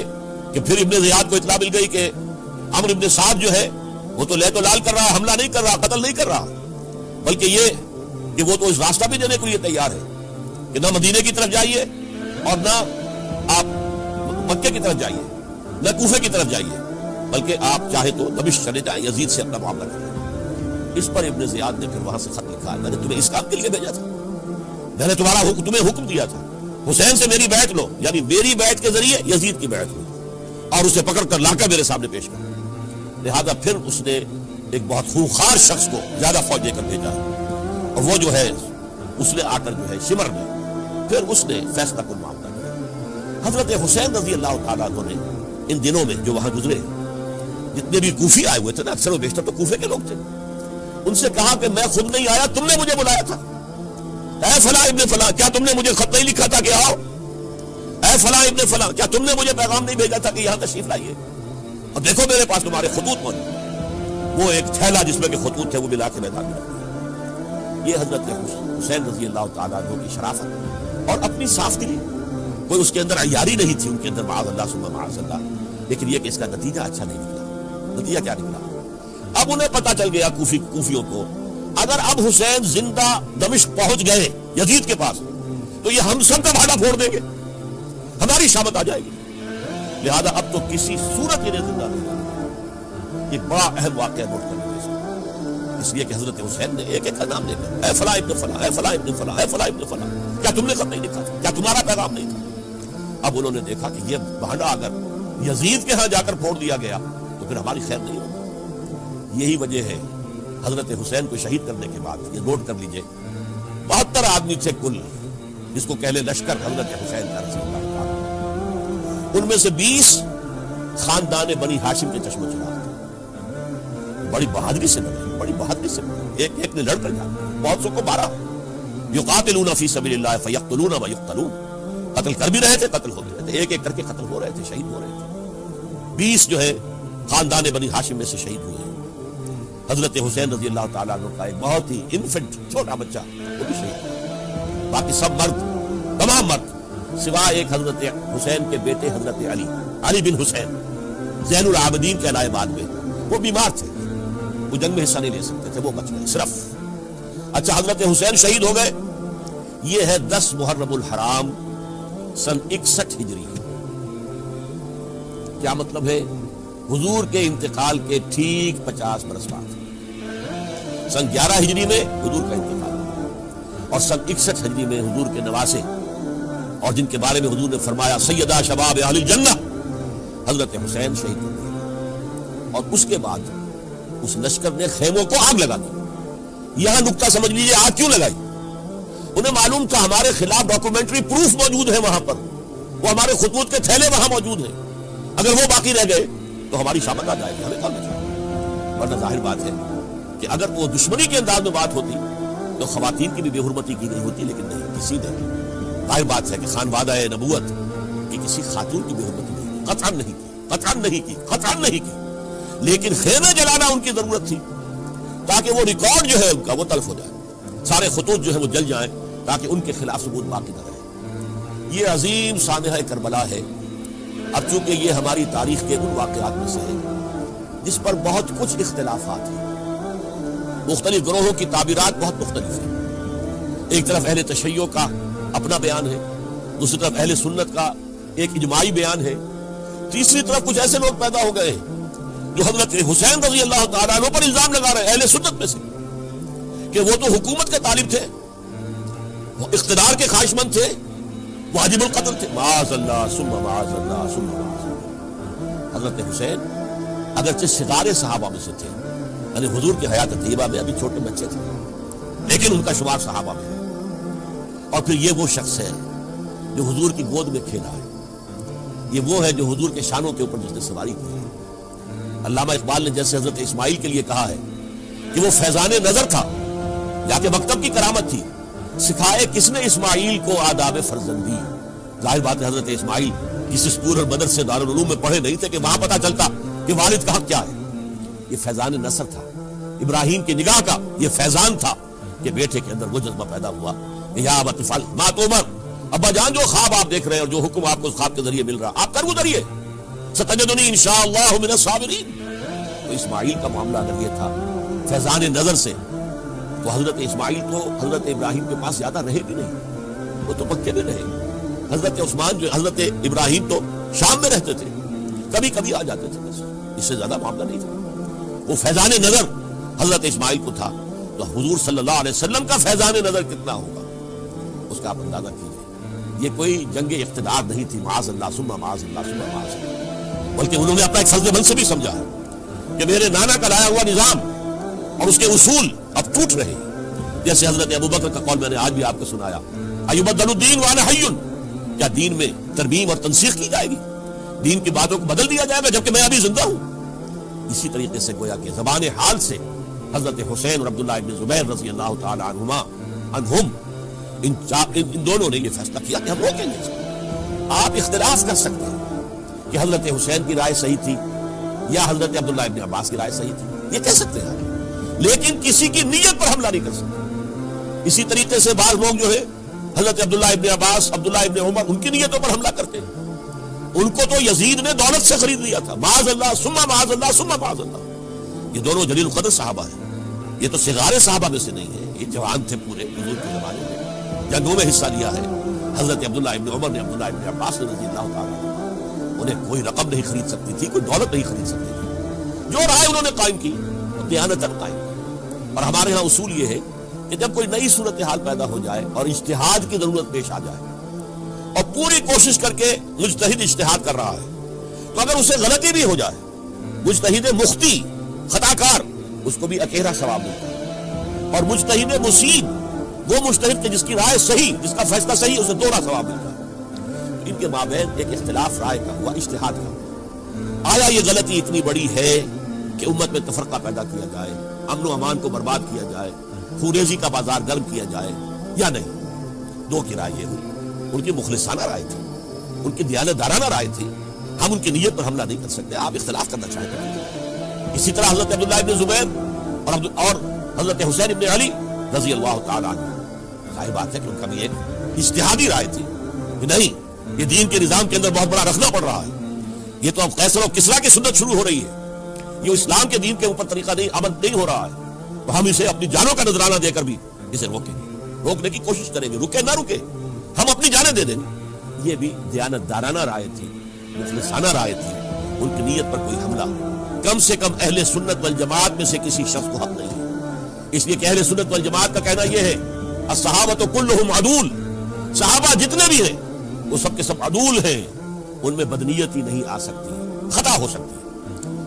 کہ پھر ابن زیاد کو اطلاع مل گئی کہ عمرو ابن سعد جو ہے وہ تو لے تو لال کر رہا، حملہ نہیں کر رہا، قتل نہیں کر رہا، بلکہ یہ کہ وہ تو اس راستہ بھی دینے کے لیے تیار ہے کہ نہ مدینے کی طرف جائیے اور نہ آپ مکے کی طرف جائیے، نہ کوفے کی طرف جائیے، بلکہ آپ چاہے تو دمشق چلے جائیں، یزید سے اپنا معاملہ کریں۔ اس پر ابن زیاد نے پھر وہاں سے خط لکھا، میں نے تمہیں اس کام کے لیے بھیجا تھا، میں نے تمہیں حکم دیا تھا حسین سے میری بیعت لو، یعنی میری بیعت کے ذریعے یزید کی بیعت لو اور اسے پکڑ کر لا کر میرے سامنے پیش کرو۔ لہذا پھر اس نے ایک بہت خوخار شخص کو زیادہ فوج دے کر بھیجا اور وہ جو ہے اس نے آ کر جو ہے شمر میں پھر اس نے فیصلہ کن معاملہ کیا۔ حضرت حسین رضی اللہ تعالیٰ عنہ نے ان دنوں میں جو وہاں گزرے جتنے بھی کوفی آئے ہوئے تھے نا، اکثر و بیشتر تو کوفے کے لوگ تھے، ان سے کہا کہ میں خود نہیں آیا، تم نے مجھے بلایا تھا، اے فلاں ابن فلاں کیا تم نے مجھے خط نہیں لکھا تھا کہ آؤ؟ اے فلاں ابن فلاں کیا تم نے مجھے پیغام نہیں بھیجا تھا کہ یہاں تشریف لائیے؟ اور دیکھو میرے پاس تمہارے خطوط موجود، وہ ایک تھیلا جس میں کہ خطوط تھے وہ ملا کے میدان میں۔ یہ حضرت حسین رضی اللہ تعالیٰ عنہ کی شرافت اور اپنی صاف دلی، کوئی اس کے اندر عیاری نہیں تھی ان کے اندر، معاذ اللہ ثم معاذ اللہ، لیکن یہ کہ اس کا نتیجہ اچھا نہیں نکلا۔ نتیجہ کیا نکلا؟ اب انہیں پتا چل گیا کوفیوں کو اگر اب حسین زندہ دمشق پہنچ گئے یزید کے پاس تو یہ ہم سب کا بھالا پھوڑ دیں گے، ہماری شامت آ جائے گی، لہذا اب تو کسی صورت انہیں زندہ نہیں۔ یہ بڑا اہم واقعہ نوٹ کرنے کا، اس لیے کہ حضرت حسین نے ایک ایک کا نام لے کر اے فلاں ابن فلاں، اے فلاں ابن فلاں، اے فلاں ابن فلاں، کیا تم نے خط نہیں لکھا تھا؟ کیا تمہارا پیغام نہیں تھا؟ اب انہوں نے دیکھا کہ یہ بہانہ اگر یزید کے ہاں جا کر پھوڑ دیا گیا تو پھر ہماری خیر نہیں ہوگی۔ یہی وجہ ہے حضرت حسین کو شہید کرنے کے بعد، یہ نوٹ کر لیجئے، 72 آدمی تھے کل، جس کو کہلے لشکر حضرت حسین کا رضی اللہ تعالیٰ، ان میں سے 20 خاندان بنی ہاشم کے چشم و چراغ تھے، بڑی بہادری سے لڑے، بڑی بہادری سے لڑے، ایک ایک نے لڑ کر جانا، بہت سو کو 12 یقاتلون فی سبیل اللہ فیقتلون و یقتلون، قتل کر بھی رہے تھے، قتل ہو بھی رہے تھے، ایک ایک کر کے قتل ہو رہے تھے، شہید ہو رہے تھے۔ 20 جو ہے خاندان بنی ہاشم میں سے شہید ہوئے۔ حضرت حسین رضی اللہ تعالیٰ عنہ کا ایک بہت ہی انفنٹ چھوٹا بچہ وہ بھی شہید، باقی سب مرد، تمام مرد سوائے ایک حضرت حسین کے بیٹے حضرت علی بن حسین زین العابدین کہلائے بعد میں، وہ بیمار تھے، وہ جنگ میں حصہ نہیں لے سکتے تھے، وہ بچ گئے صرف۔ اچھا حضرت حسین شہید ہو گئے، یہ ہے 10 محرم الحرام سن 61 ہجری۔ کیا مطلب ہے؟ حضور کے انتقال کے ٹھیک 50 برس بعد، سن 11 ہجری میں حضور کا انتقال اور سن 61 ہجری میں حضور کے نواسے اور جن کے بارے میں حضور نے فرمایا سیدہ شباب اہل الجنہ، حضرت حسین شہید ہو گئے۔ اور اس کے بعد اس لشکر نے خیموں کو آگ لگا دی۔ یہاں نکتہ سمجھ لیجیے، آگ کیوں لگائی؟ انہیں معلوم تھا ہمارے خلاف ڈاکومنٹری پروف موجود ہے وہاں پر، وہ ہمارے خطوط کے تھیلے وہاں موجود ہیں، اگر وہ باقی رہ گئے تو ہماری شامت آ جائے گی، ہمیں کون بچائے؟ ورنہ ظاہر بات ہے کہ اگر وہ دشمنی کے انداز میں بات ہوتی تو خواتین کی بھی بے حرمتی کی گئی ہوتی، لیکن نہیں، کسی نے، ظاہر بات ہے کہ خان وعدہ نبوت کہ کسی خاتون کی بے حرمتی نہیں، قطعاً نہیں کی، قطعاً نہیں کی، قطعاً نہیں کی، لیکن خیمے جلانا ان کی ضرورت تھی تاکہ وہ ریکارڈ جو ہے ان کا وہ تلف ہو جائے، سارے خطوط جو ہے وہ جل جائیں تاکہ ان کے خلاف ثبوت باقی نہ رہے۔ یہ عظیم سانحہ کربلا ہے۔ اب چونکہ یہ ہماری تاریخ کے ان واقعات میں سے ہے جس پر بہت کچھ اختلافات ہیں، مختلف گروہوں کی تعبیرات بہت مختلف ہیں۔ ایک طرف اہل تشیع کا اپنا بیان ہے، دوسری طرف اہل سنت کا ایک اجماعی بیان ہے، تیسری طرف کچھ ایسے لوگ پیدا ہو گئے جو حضرت حسین رضی اللہ تعالیٰ عنہ پر الزام لگا رہے ہیں اہل سنت میں سے کہ وہ تو حکومت کے طالب تھے، وہ اقتدار کے خواہشمند تھے، واجب القتل تھے، معاذ اللہ ثم معاذ اللہ ثم معاذ اللہ۔ حضرت حسین اگرچہ صغار صحابہ میں سے تھے، یعنی حضور کی حیات طیبہ میں ابھی چھوٹے بچے تھے، لیکن ان کا شمار صحابہ میں ہے۔ اور پھر یہ وہ شخص ہے جو حضور کی گود میں کھیلا ہے، یہ وہ ہے جو حضور کے شانوں کے اوپر جس نے سواری کی ہے۔ علامہ اقبال نے جیسے حضرت اسماعیل کے لیے کہا ہے کہ وہ فیضان نظر تھا یا کہ مکتب کی کرامت تھی، سکھائے کس نے اسماعیل کو آداب فرزندی۔ ظاہر بات ہے حضرت اسماعیل کسی اسکول اور مدرسے دارالعلوم میں پڑھے نہیں تھے کہ وہاں پتہ چلتا کہ والد کا حق کیا ہے۔ یہ فیضان نصر تھا، ابراہیم کی نگاہ کا یہ فیضان تھا کہ بیٹے کے اندر وہ جذبہ پیدا ہوا کہ یا ابت افعل ما تؤمر، ابا جان جو خواب آپ دیکھ رہے ہیں اور جو حکم آپ کو اس خواب کے ذریعے مل رہا آپ کر گزریے، ستجدنی انشاءاللہ من الصابرین۔ تو اسماعیل کا معاملہ اگر یہ تھا فیضان نظر سے، تو حضرت اسماعیل کو حضرت ابراہیم کے پاس زیادہ رہے بھی نہیں، وہ تو مکے میں رہے۔ حضرت عثمان جو حضرت ابراہیم تو شام میں رہتے تھے، کبھی کبھی آ جاتے تھے، بس اس سے زیادہ معاملہ نہیں تھا۔ وہ فیضان نظر حضرت اسماعیل کو تھا، تو حضور صلی اللہ علیہ وسلم کا فیضان نظر کتنا ہوگا اس کا آپ اندازہ کیجیے۔ یہ کوئی جنگ اقتدار نہیں تھی، معاذ اللہ ثم معاذ اللہ ثم معاذ اللہ، بلکہ انہوں نے اپنا ایک فرض منصبی سمجھا ہے کہ میرے نانا کا لایا ہوا نظام اور اس کے اصول اب ٹوٹ رہے ہیں۔ جیسے حضرت ابوبکر کا قول میں نے آج بھی آپ کو سنایا، ایبدل الدین وانا حی، کیا دین میں ترمیم اور تنسیخ کی جائے گی، دین کی باتوں کو بدل دیا جائے گا جبکہ میں ابھی زندہ ہوں۔ اسی طریقے سے گویا کہ زبان حال سے حضرت حسین اور عبداللہ ابن زبیر رضی اللہ تعالی عنہم ان دونوں نے یہ فیصلہ کیا کہ ہم روکیں گے اس کو۔ آپ اختلاف کر سکتے ہیں کہ حضرت حسین کی رائے صحیح تھی یا حضرت عبداللہ ابن عباس کی رائے صحیح تھی، یہ کہہ سکتے ہیں، لیکن کسی کی نیت پر حملہ نہیں کر سکتے۔ اسی طریقے سے بعض لوگ جو ہے حضرت عبداللہ ابن عباس، عبداللہ ابن عمر، ان کی نیتوں پر حملہ کرتے ہیں۔ ان کو تو یزید نے دولت سے خرید لیا تھا، معاذ اللہ ثم معاذ اللہ ثم معاذ اللہ۔ یہ دونوں جلیل القدر صحابہ ہیں، یہ تو صغار صحابہ میں سے نہیں ہے، یہ جوان تھے پورے حضور کے زمانے میں، جنگوں میں حصہ لیا ہے۔ حضرت عبداللہ ابن عمر نے، عبداللہ ابن عباس نے رضی اللہ تعالیٰ، انہیں کوئی رقم نہیں خرید سکتی تھی، کوئی دولت نہیں خرید سکتی تھی۔ جو رائے انہوں نے قائم کی دیانتاً قائم کی۔ اور ہمارے ہاں اصول یہ ہے کہ جب کوئی نئی صورتحال پیدا ہو جائے اور اجتہاد کی ضرورت پیش آ جائے اور پوری کوشش کر کے مجتہد اجتہاد کر رہا ہے، تو اگر اسے غلطی بھی ہو جائے، مجتہد مخطی خطا کار، اس کو بھی اکیرا ثواب ملتا ہے، اور مجتہد مصیب، وہ مجتہد کہ جس کی رائے صحیح، جس کا فیصلہ صحیح، اسے دوہرا ثواب ملتا ہے۔ ان کے مابین ایک اختلاف رائے کا ہوا، اجتہاد کا۔ آیا یہ غلطی اتنی بڑی ہے کہ امت میں تفرقہ پیدا کیا جائے، امن و امان کو برباد کیا جائے، خوریزی کا بازار گرم کیا جائے، یا نہیں؟ دو کی رائے یہ ہوئی، ان کی مخلصانہ رائے تھی، ان کی دیانتدارانہ رائے تھی، ہم ان کی نیت پر حملہ نہیں کر سکتے، آپ اختلاف کرنا چاہتے ہیں۔ اسی طرح حضرت عبداللہ ابن زبیر اور حضرت حسین ابن علی رضی اللہ تعالیٰ عنہ، ظاہر بات ہے کہ ان کا بھی ایک اجتہادی رائے تھی کہ نہیں، یہ دین کے نظام کے اندر بہت بڑا رکھنا پڑ رہا ہے، یہ تو اب قیصر و کسریٰ کی سنت شروع ہو رہی ہے، یہ اسلام کے دین کے اوپر طریقہ نہیں، عمل نہیں ہو رہا ہے، تو ہم اسے اپنی جانوں کا نذرانہ دے کر بھی اسے روکیں گے، روکنے کی کوشش کریں گے، رکے نہ رکے ہم اپنی جانیں دے دیں گے۔ یہ بھی دیانتدارانہ رائے تھی، مخلصانہ رائے تھی، ان کی نیت پر کوئی حملہ کم سے کم اہل سنت والجماعت میں سے کسی شخص کو حق نہیں ہے۔ اس لیے کہ اہل سنت والجماعت کا کہنا یہ ہے، الصحابۃ کلھم عدول، صحابہ جتنے بھی ہیں وہ سب کے سب عدول ہیں، ان میں بدنیتی نہیں آ سکتی، خطا ہو سکتی ہے۔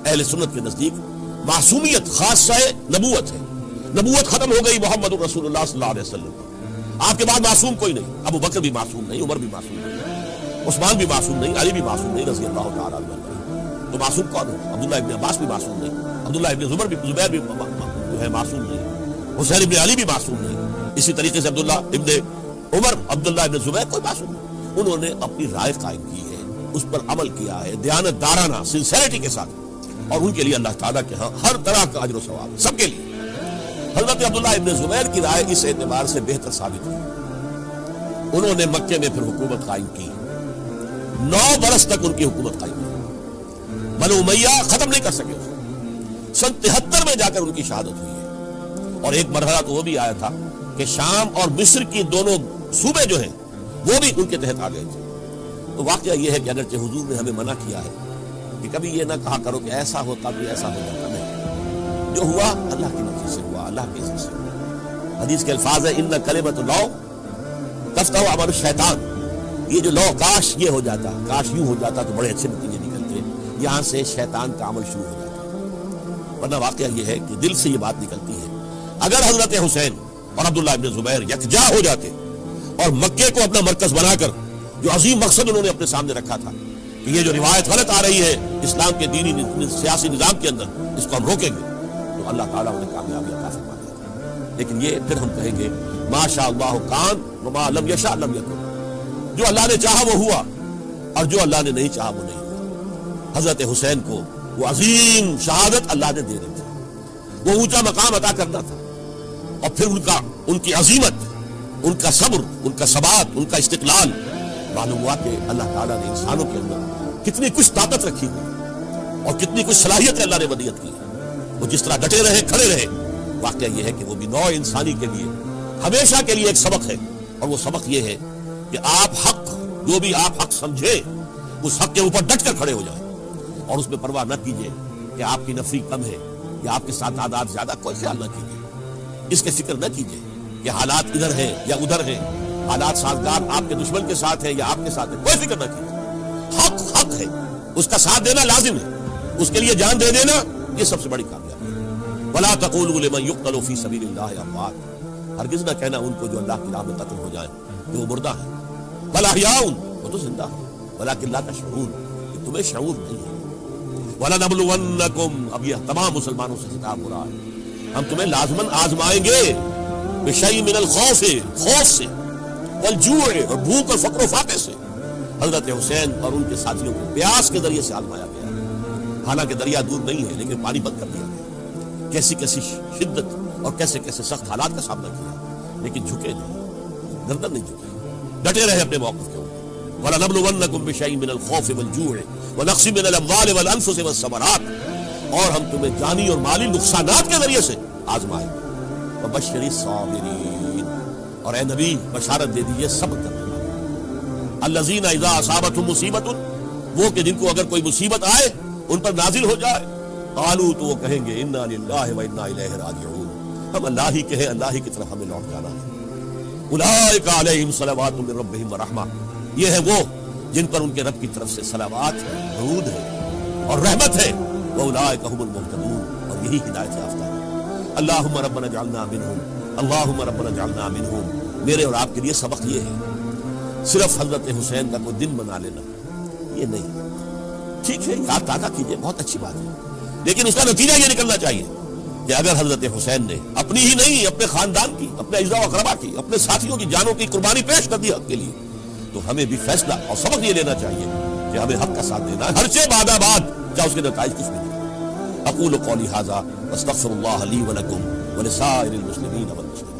اہل سنت کے نزدیک معصومیت خاصہ نبوت ہے، نبوت ختم ہو گئی محمد رسول اللہ صلی اللہ علیہ وسلم، آپ کے بعد معصوم کوئی نہیں، ابو بکر بھی معصوم نہیں، عمر بھی معصوم نہیں، عثمان بھی معصوم نہیں، علی بھی معصوم نہیں رضی اللہ تعالیٰ عنہ۔ تو معصوم کون ہے؟ عبداللہ ابن عباس بھی معصوم نہیں، عبداللہ ابن زبیر بھی جو ہے معصوم نہیں، حسین ابن علی بھی معصوم نہیں، اسی طریقے سے عبداللہ ابن عمر، عبداللہ ابن زبیر، کوئی معصوم نہیں۔ انہوں نے اپنی رائے قائم کی ہے، اس پر عمل کیا ہے دیانت دارانہ سنسیریٹی کے ساتھ، اور ان کے لیے اللہ تعالیٰ کے ہاں ہر طرح کا اجر و ثواب سب کے لیے۔ حضرت عبداللہ ابن زبیر کی رائے اس اعتبار سے بہتر ثابت ہوئی، انہوں نے مکے میں پھر حکومت قائم کی، 9 برس تک ان کی حکومت قائم کی، بنو امیہ ختم نہیں کر سکے اسے۔ سن 73 میں جا کر ان کی شہادت ہوئی ہے، اور ایک مرحلہ تو وہ بھی آیا تھا کہ شام اور مصر کی دونوں صوبے جو ہیں وہ بھی ان کے تحت آ گئے تھے۔ تو واقعہ یہ ہے کہ اگرچہ حضور نے ہمیں منع کیا ہے کہ کبھی یہ نہ کہا کرو کہ ایسا ہوتا بھی ایسا ہو جاتا، نہیں، جو ہوا اللہ کی مرضی سے ہوا، اللہ کے اذن سے ہوا۔ حدیث کے الفاظ ہے ان کلمۃ لو تفتح عمل الشیطان، یہ جو لو کاش یہ ہو جاتا، کاش یوں ہو جاتا تو بڑے اچھے نتیجے نکلتے، یہاں سے شیطان کا عمل شروع ہو جاتا۔ ورنہ واقعہ یہ ہے کہ دل سے یہ بات نکلتی ہے، اگر حضرت حسین اور عبداللہ ابن زبیر یکجا ہو جاتے اور مکے کو اپنا مرکز بنا کر جو عظیم مقصد انہوں نے اپنے سامنے رکھا تھا کہ یہ جو روایت غلط آ رہی ہے اسلام کے دینی سیاسی نظام کے اندر، اس کو ہم روکیں گے، تو اللہ تعالیٰ انہیں کامیابی عطا فرما دیتا۔ لیکن یہ پھر ہم کہیں گے ما شاء اللہ کان وما لم یشاء لم یکن، جو اللہ نے چاہا وہ ہوا، اور جو اللہ نے نہیں چاہا وہ نہیں ہوا۔ حضرت حسین کو وہ عظیم شہادت اللہ نے دے دی تھی، وہ اونچا مقام عطا کرنا تھا، اور پھر ان کی عظیمت، ان کا صبر، ان کا ثبات، ان کا استقلال، معلوم ہوا کہ اللہ تعالیٰ نے انسانوں کے اندر کتنی کچھ طاقت رکھی ہوئی اور کتنی کچھ صلاحیت اللہ نے ودیت کی، وہ جس طرح ڈٹے رہے، کھڑے رہے۔ واقعہ یہ ہے کہ وہ بھی نوع انسانی کے لیے ہمیشہ کے لیے ایک سبق ہے، اور وہ سبق یہ ہے کہ آپ حق، جو بھی آپ حق سمجھے اس حق کے اوپر ڈٹ کر کھڑے ہو جائیں، اور اس میں پرواہ نہ کیجیے کہ آپ کی نفری کم ہے یا آپ کے ساتھ تعداد زیادہ، کوئی خیال نہ کیجیے، اس کے فکر نہ کیجیے کہ حالات ادھر ہیں یا ادھر ہیں، حالات سازگار آپ کے دشمن کے ساتھ ہے یا آپ کے ساتھ ہے، کوئی فکر نہ کیجیے۔ حق حق ہے، اس کا ساتھ دینا لازم ہے، اس کے لیے جان دے دینا یہ سب سے بڑی کامیابی ہے۔ وَلَا تَقُولُوا لِمَن يُقْتَلُ فِي سَبِيلِ اللَّهِ أَمْوَاتٌ، ہرگز نہ کہنا ان کو جو اللہ کی راہ میں قتل ہو جائیں کہ وہ مردہ ہیں، بل احیاء، وہ تو زندہ ہیں، ولکن لا تشعرون، کہ تمہیں شعور نہیں ہے۔ وَلَنَبْلُوَنَّكُمْ، اب یہ تمام مسلمانوں سے خطاب ہو رہا ہے، ہم تمہیں لازماً آزمائیں گے، بِشَيْءٍ مِنَ الْخَوْفِ، خوف سے، والجوع، اور بھوک اور فقر و فاقے سے۔ حضرت حسین اور ان کے ساتھیوں کو پیاس کے ذریعے سے آزمایا گیا، حالانکہ دریا دور نہیں ہے لیکن پانی بند کر دیا گیا، کیسی کیسی شدت اور کیسے کیسے سخت حالات کا سامنا کیا، لیکن جھکے نہیں، گردن نہیں جھکی، ڈٹے رہے اپنے موقف کے اوپر۔ وَلَنَبْلُوَنَّكُمْ بِشَيْءٍ مِنَ الْخَوْفِ وَالْجُوعِ وَنَقْصٍ مِنَ الْأَمْوَالِ وَالْأَنفُسِ وَالثَّمَرَاتِ، اور ہم تمہیں جانی اور مالی نقصانات کے ذریعے سے آزمائیں گے۔ وَبَشِّرِ الصَّابِرِينَ، اور اے نبی بشارت دے دیجئے صبر کرنے والوں، الَّذِينَ إِذَا أَصَابَتْهُمْ مُصِيبَةٌ، وہ کہ جن کو اگر کوئی مصیبت آئے، ان پر نازل ہو جائے، قالوا، تو وہ کہیں گے اِنَّا لِلَّهِ وَإِنَّا إِلَيْهِ رَاجِعُونَ، ہم اللہ ہی کے ہیں، اللہ ہی کی طرف ہمیں لوٹ جانا ہے۔ اولئک علیہم صلوات من ربہم ورحمہ، یہ ہے وہ جن پر ان کے رب کی طرف سے صلوات ہے، درود ہے اور رحمت ہے، واولئک هم المهتدون، اور یہی ہدایت یافتہ ہے۔ اللہم ربنا اجعلنا منہم، اللہم ربنا اجعلنا منہم، میرے اور آپ کے لیے سبق یہ ہے، صرف حضرت حسین کا کوئی دن منا لینا یہ نہیں، ٹھیک ہے یاد تازہ کیجئے، بہت اچھی بات ہے، لیکن اس کا نتیجہ یہ نکلنا چاہیے کہ اگر حضرت حسین نے اپنی ہی نہیں، اپنے خاندان کی، اپنے اعزاء و اقربا کی، اپنے ساتھیوں کی جانوں کی قربانی پیش کر دی حق کے لیے، تو ہمیں بھی فیصلہ اور سبق یہ لینا چاہیے کہ ہمیں حق کا ساتھ دینا ہے، ہر چیز بعد آباد، چاہے اس کے نتائج کچھ بھی نہیں۔ اقول قولی ھذا واستغفر اللہ لی ولکم ولسائر المسلمین والمسلمات۔